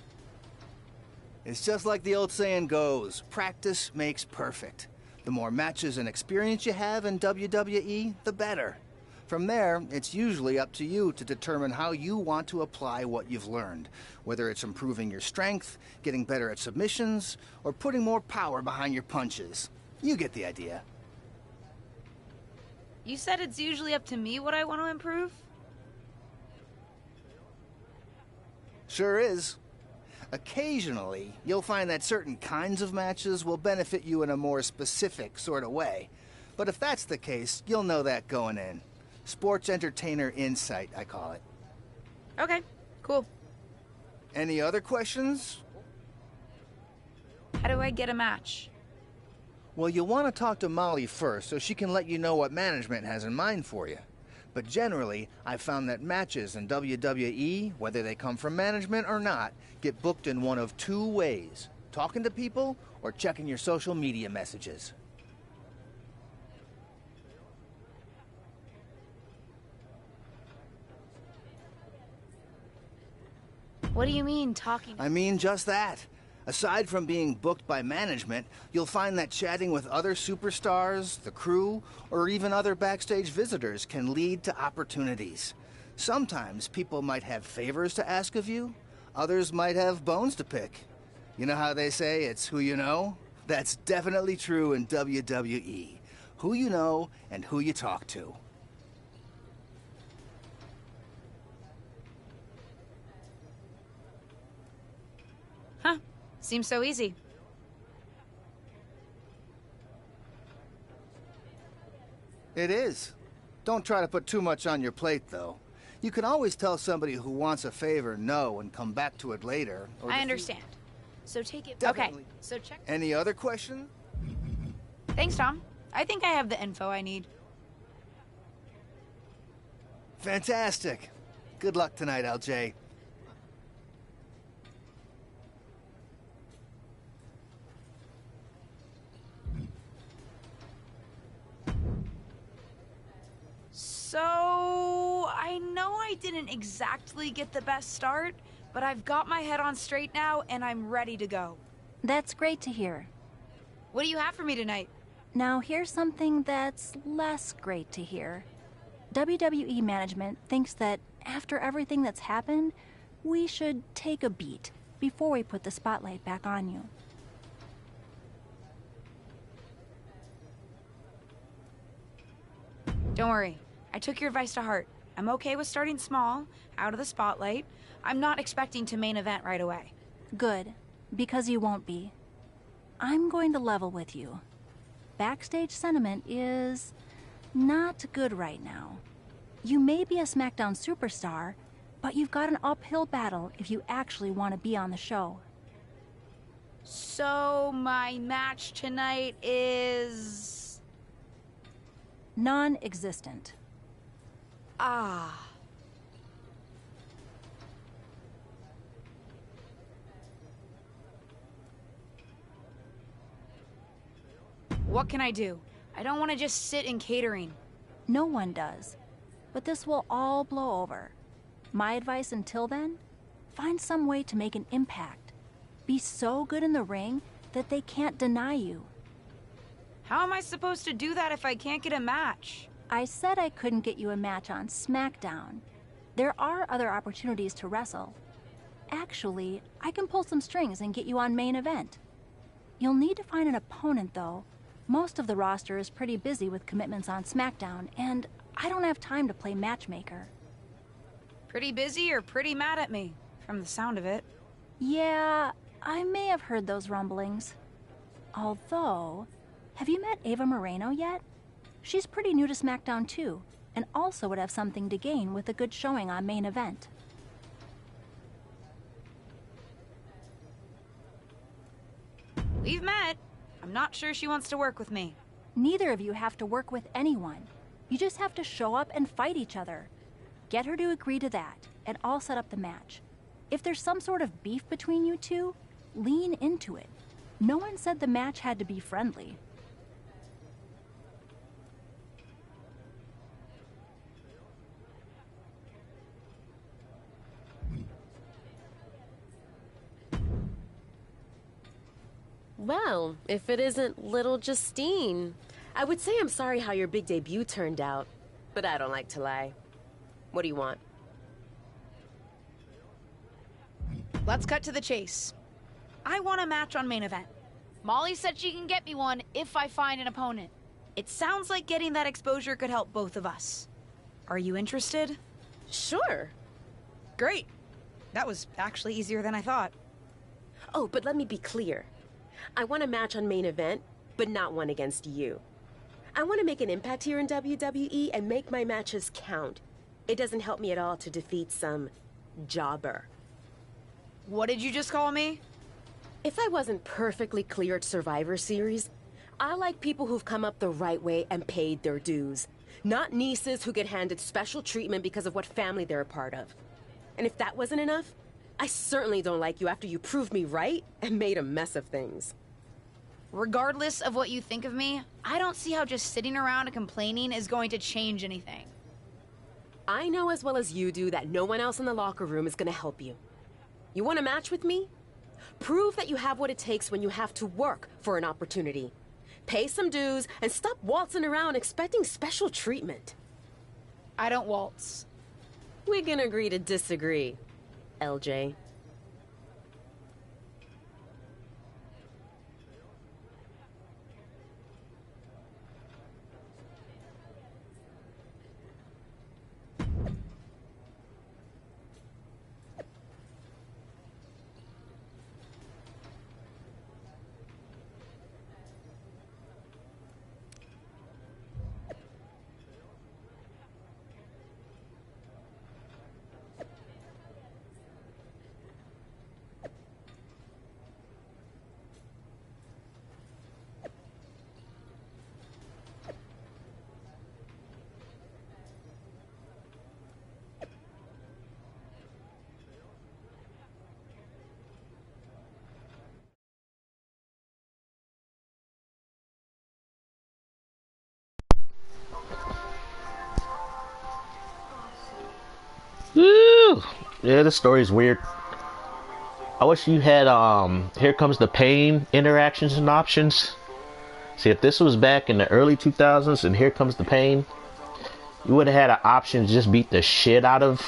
[SPEAKER 13] It's just like the old saying goes, practice makes perfect. The more matches and experience you have in WWE, the better. From there, it's usually up to you to determine how you want to apply what you've learned, whether it's improving your strength, getting better at submissions, or putting more power behind your punches. You get the idea.
[SPEAKER 4] You said it's usually up to me what I want to improve?
[SPEAKER 13] Sure is. Occasionally, you'll find that certain kinds of matches will benefit you in a more specific sort of way. But if that's the case, you'll know that going in. Sports entertainer insight, I call it.
[SPEAKER 4] Okay, cool.
[SPEAKER 13] Any other questions?
[SPEAKER 4] How do I get a match?
[SPEAKER 13] Well, you'll want to talk to Molly first so she can let you know what management has in mind for you. But generally, I've found that matches in WWE, whether they come from management or not, get booked in one of two ways: talking to people or checking your social media messages.
[SPEAKER 4] What do you mean, talking?
[SPEAKER 13] I mean just that. Aside from being booked by management, you'll find that chatting with other superstars, the crew, or even other backstage visitors can lead to opportunities. Sometimes people might have favors to ask of you, others might have bones to pick. You know how they say it's who you know? That's definitely true in WWE. Who you know and who you talk to.
[SPEAKER 4] Huh. Seems so easy.
[SPEAKER 13] It is. Don't try to put too much on your plate, though. You can always tell somebody who wants a favor no and come back to it later. Or
[SPEAKER 4] I understand. So take it...
[SPEAKER 13] Definitely.
[SPEAKER 4] Okay, so check...
[SPEAKER 13] Any other question?
[SPEAKER 4] Thanks, Tom. I think I have the info I need.
[SPEAKER 13] Fantastic. Good luck tonight, LJ.
[SPEAKER 4] So, I know I didn't exactly get the best start, but I've got my head on straight now and I'm ready to go.
[SPEAKER 14] That's great to hear.
[SPEAKER 4] What do you have for me tonight?
[SPEAKER 14] Now here's something that's less great to hear. WWE management thinks that after everything that's happened, we should take a beat before we put the spotlight back on you.
[SPEAKER 4] Don't worry. I took your advice to heart. I'm okay with starting small, out of the spotlight. I'm not expecting to main event right away.
[SPEAKER 14] Good, because you won't be. I'm going to level with you. Backstage sentiment is not good right now. You may be a SmackDown superstar, but you've got an uphill battle if you actually want to be on the show.
[SPEAKER 4] So my match tonight is...
[SPEAKER 14] non-existent.
[SPEAKER 4] Ah. What can I do? I don't want to just sit in catering.
[SPEAKER 14] No one does. But this will all blow over. My advice until then? Find some way to make an impact. Be so good in the ring that they can't deny you.
[SPEAKER 4] How am I supposed to do that if I can't get a match?
[SPEAKER 14] I said I couldn't get you a match on SmackDown. There are other opportunities to wrestle. Actually, I can pull some strings and get you on main event. You'll need to find an opponent, though. Most of the roster is pretty busy with commitments on SmackDown, and I don't have time to play matchmaker.
[SPEAKER 4] Pretty busy or pretty mad at me, from the sound of it.
[SPEAKER 14] Yeah, I may have heard those rumblings. Although, have you met Ava Moreno yet? She's pretty new to SmackDown too, and also would have something to gain with a good showing on main event.
[SPEAKER 4] We've met. I'm not sure she wants to work with me.
[SPEAKER 14] Neither of you have to work with anyone. You just have to show up and fight each other. Get her to agree to that, and I'll set up the match. If there's some sort of beef between you two, lean into it. No one said the match had to be friendly.
[SPEAKER 11] Well, if it isn't little Justine. I would say I'm sorry how your big debut turned out, but I don't like to lie. What do you want?
[SPEAKER 4] Let's cut to the chase. I want a match on main event.
[SPEAKER 19] Molly said she can get me one if I find an opponent.
[SPEAKER 4] It sounds like getting that exposure could help both of us. Are you interested?
[SPEAKER 11] Sure.
[SPEAKER 4] Great. That was actually easier than I thought.
[SPEAKER 11] Oh, but let me be clear. I want a match on main event, but not one against you. I want to make an impact here in WWE and make my matches count. It doesn't help me at all to defeat some jobber.
[SPEAKER 4] What did you just call me?
[SPEAKER 11] If I wasn't perfectly clear at Survivor Series, I like people who've come up the right way and paid their dues. Not nieces who get handed special treatment because of what family they're a part of. And if that wasn't enough, I certainly don't like you after you proved me right and made a mess of things.
[SPEAKER 4] Regardless of what you think of me, I don't see how just sitting around and complaining is going to change anything.
[SPEAKER 11] I know as well as you do that no one else in the locker room is going to help you. You want a match with me? Prove that you have what it takes when you have to work for an opportunity. Pay some dues and stop waltzing around expecting special treatment.
[SPEAKER 4] I don't waltz.
[SPEAKER 11] We can agree to disagree, LJ.
[SPEAKER 1] Woo! Yeah, this story's weird. I wish you had Here Comes the Pain interactions and options. See, if this was back in the early 2000s and Here Comes the Pain, you would have had an option to just beat the shit out of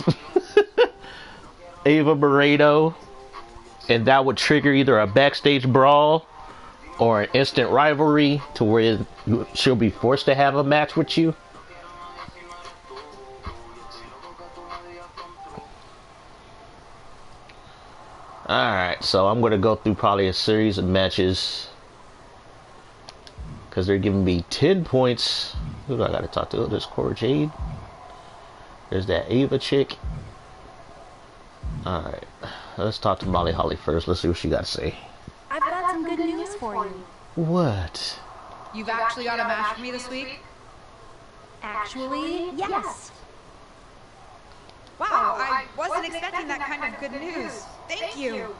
[SPEAKER 1] Ava Moreno, and that would trigger either a backstage brawl or an instant rivalry to where she'll be forced to have a match with you. Alright, so I'm going to go through probably a series of matches because they're giving me 10 points. Who do I gotta talk to? There's Cora Jade. There's that Ava chick. Alright, let's talk to Molly Holly first. Let's see what she got to say.
[SPEAKER 14] I've got some good news for you.
[SPEAKER 1] What?
[SPEAKER 4] You've actually got a match for me this week?
[SPEAKER 14] Actually, yes.
[SPEAKER 4] Wow, I wasn't expecting that kind of good news. Thank you.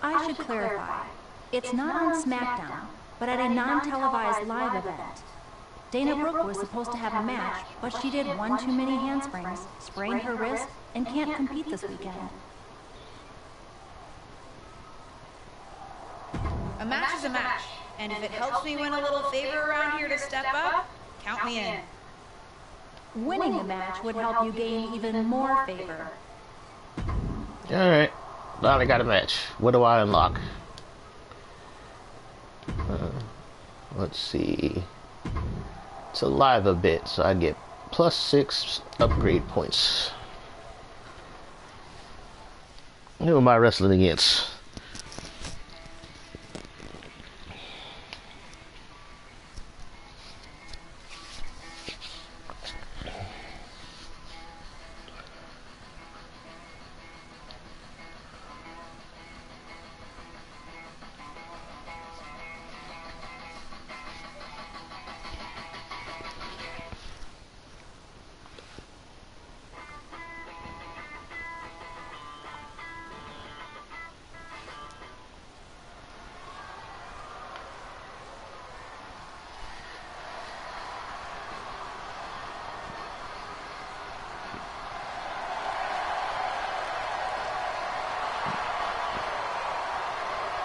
[SPEAKER 14] I should clarify. It's not on SmackDown, but at a non-televised live event. Dana Brooke was supposed to have a match, but she did one too many handsprings, sprained her wrist, and can't compete this weekend.
[SPEAKER 4] A match is a match, and if it helps me win a little favor around here to step up, count me in.
[SPEAKER 14] Winning the match would help you gain even more favor.
[SPEAKER 1] Alright, now I got a match. What do I unlock? Let's see. It's a live event, so I get +6 upgrade points. Who am I wrestling against?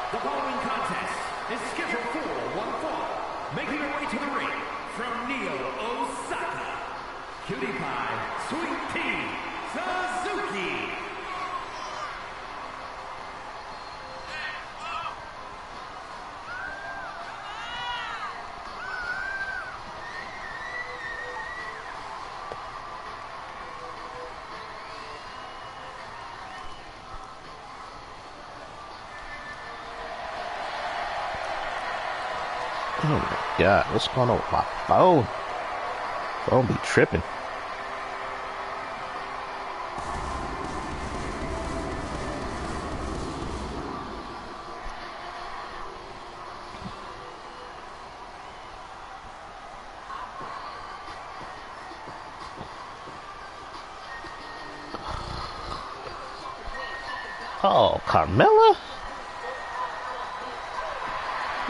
[SPEAKER 12] The following contest is scheduled for one fall. Making her way to the ring from Neo, Osaka, Cutie Pie, Sweety, Suzuki.
[SPEAKER 1] Oh my god, what's going on with my phone? Phone be tripping. Oh, Carmella?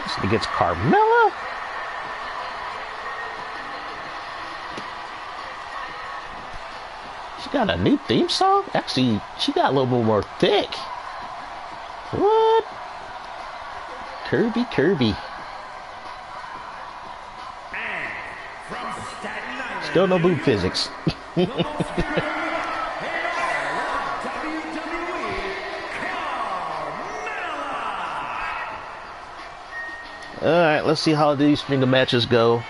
[SPEAKER 1] This against Carmella? She got a new theme song? Actually, she got a little bit more thick. What? Kirby. Still no boob physics. Alright, let's see how these finger matches go.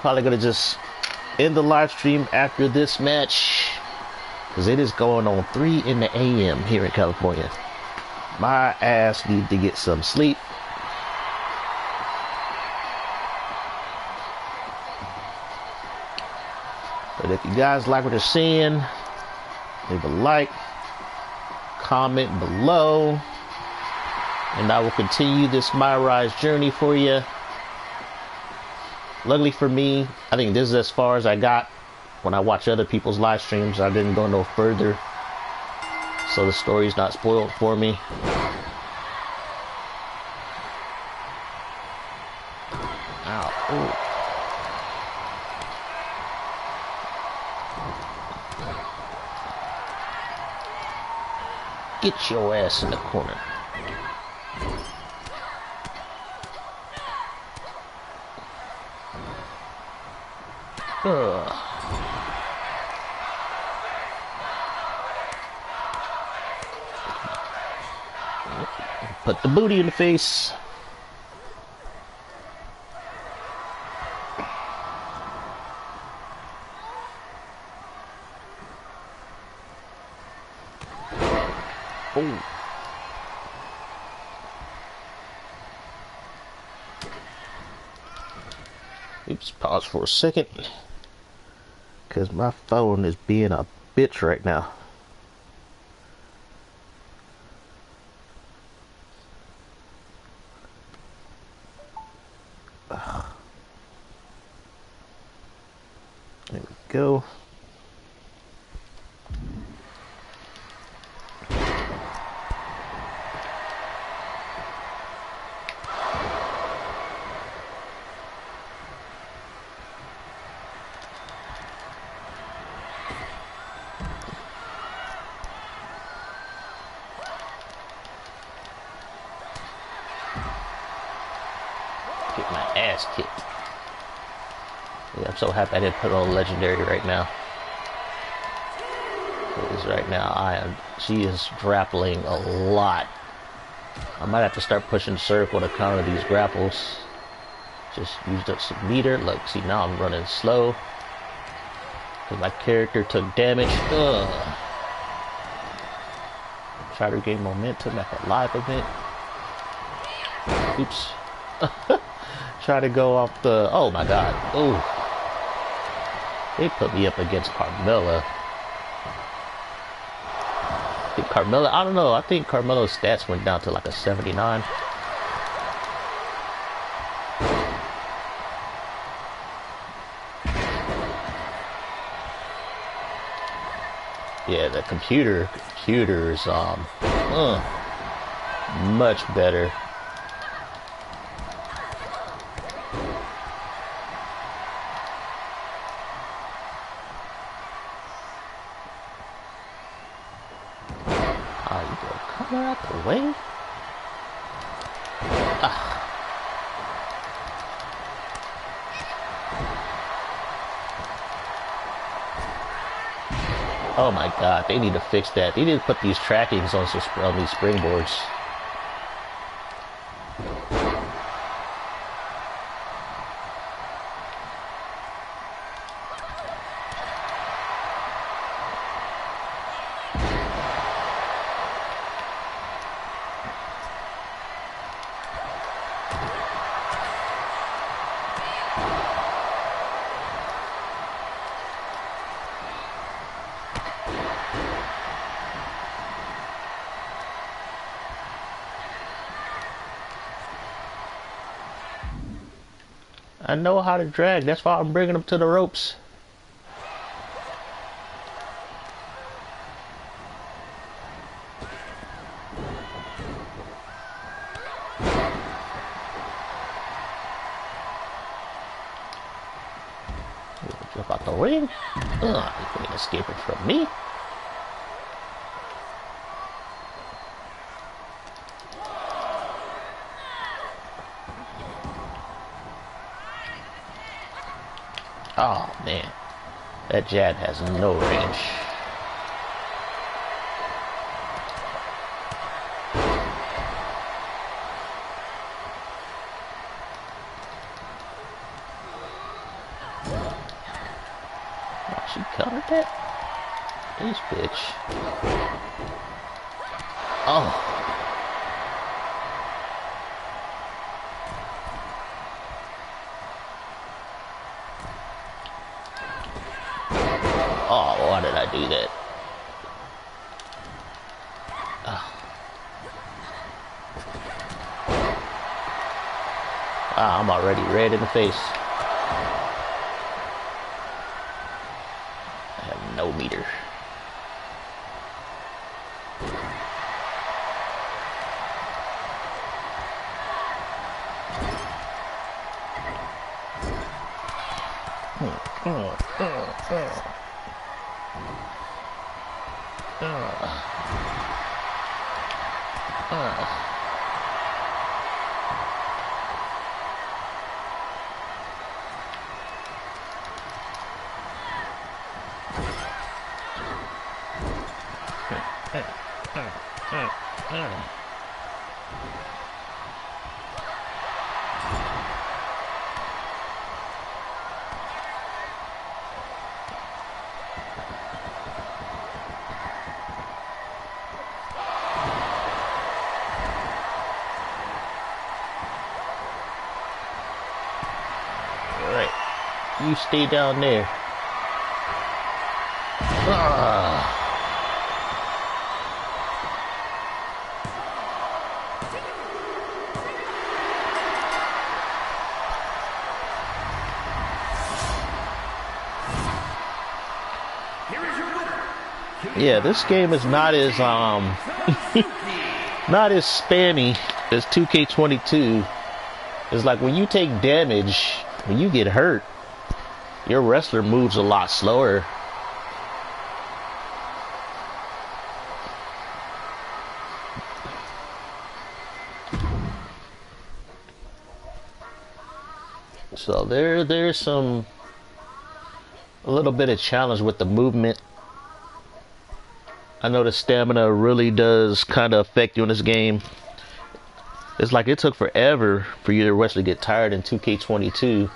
[SPEAKER 1] Probably gonna just end the live stream after this match, because it is going on 3 in the AM here in California. My ass needs to get some sleep. But if you guys like what you're seeing, leave a like, comment below, and I will continue this My Rise journey for you. Luckily for me, I think this is as far as I got when I watch other people's live streams. I didn't go no further, so the story's not spoiled for me. Ow. Ooh. Get your ass in the corner. Put the booty in the face. Oh. Pause for a second, because my phone is being a bitch right now. There we go. Get my ass kicked. Yeah, I'm so happy I didn't put on legendary right now. Because right now she is grappling a lot. I might have to start pushing circle to counter these grapples. Just used up some meter. Look, see, now I'm running slow. Because my character took damage. Ugh. Try to gain momentum at the live event. Oops. Try to go off the... Oh my god. Ooh. They put me up against Carmella. I think Carmella... I don't know. I think Carmella's stats went down to like a 79. Yeah, the computer is much better. You go come out the way. Oh my god, they need to fix that. They need to put these trackings on these springboards. I know how to drag. That's why I'm bringing them to the ropes. Jump out the ring. You can't escape it from me. Oh man, that jab has no range. Oh, she covered that? This bitch. Oh. Oh, why did I do that? I'm already red in the face. I have no meter. you stay down there. Ah. Yeah, this game is not as not as spammy as 2K22. It's like when you take damage, when you get hurt, your wrestler moves a lot slower. So there's a little bit of challenge with the movement. I know the stamina really does kind of affect you in this game. It's like it took forever for your wrestler to get tired in 2K22.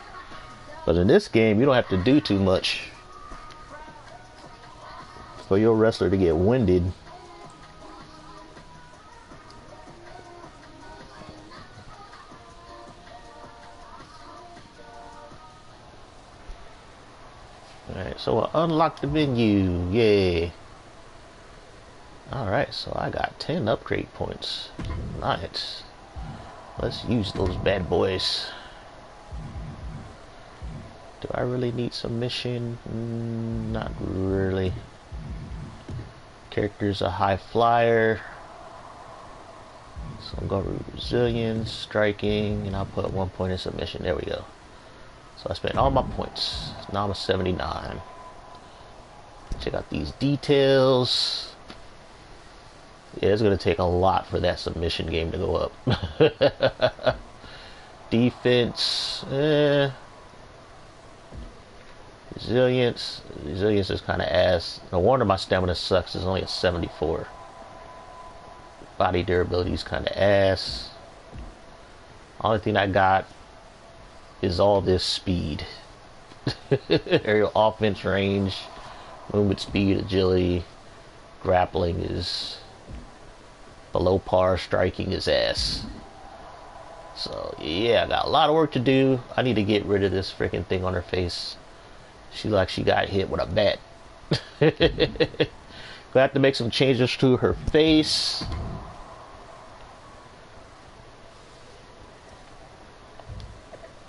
[SPEAKER 1] But in this game, you don't have to do too much for your wrestler to get winded. Alright, so I unlocked the menu. Yay. Alright, so I got 10 upgrade points. Nice. Let's use those bad boys. Do I really need submission? Not really. Character's a high flyer. So I'm going to resilience, striking, and I'll put 1 point in submission. There we go. So I spent all my points. Now I'm a 79. Check out these details. Yeah, it's going to take a lot for that submission game to go up. Defense, Resilience is kind of ass. No wonder my stamina sucks. It's only a 74. Body durability is kind of ass. Only thing I got is all this speed. Aerial offense range, movement speed, agility, grappling is below par, striking is ass. So yeah, I got a lot of work to do. I need to get rid of this freaking thing on her face. She like she got hit with a bat. I have to make some changes to her face.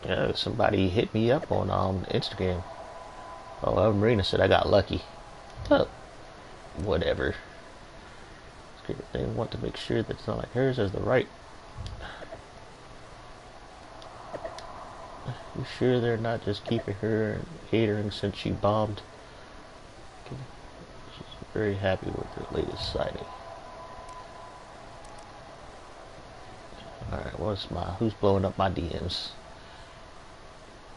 [SPEAKER 1] Yeah, somebody hit me up on Instagram. Oh, Marina said I got lucky. Oh, whatever. They want to make sure that it's not like hers is the right. You sure they're not just keeping her and catering since she bombed? She's very happy with her latest sighting. Alright, who's blowing up my DMs?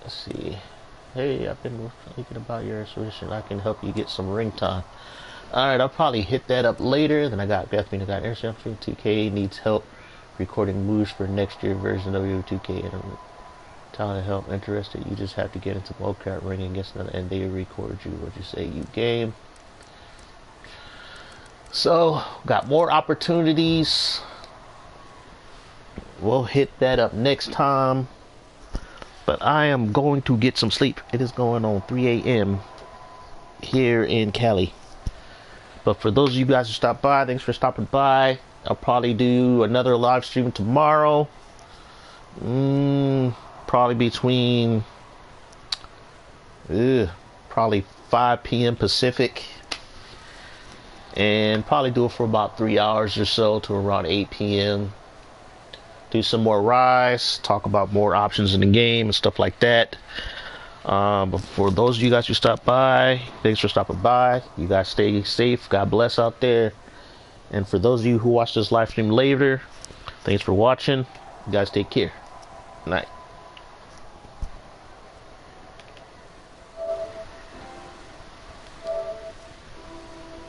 [SPEAKER 1] Let's see. Hey, I've been thinking about your solution. I can help you get some ring time. Alright, I'll probably hit that up later. Then I got Bethany, I got Airship 2K needs help recording moves for next year version of WWE 2K and telling help interested. You just have to get into mocap ring against them and they record you. What you say, you game. So got more opportunities. We'll hit that up next time. But I am going to get some sleep. It is going on 3 a.m. here in Cali. But for those of you guys who stopped by, thanks for stopping by. I'll probably do another live stream tomorrow. Probably between probably 5 p.m. Pacific. And probably do it for about 3 hours or so to around 8 p.m. Do some more Rise, talk about more options in the game and stuff like that. But for those of you guys who stopped by, thanks for stopping by. You guys stay safe. God bless out there. And for those of you who watch this live stream later, thanks for watching. You guys take care. Good night.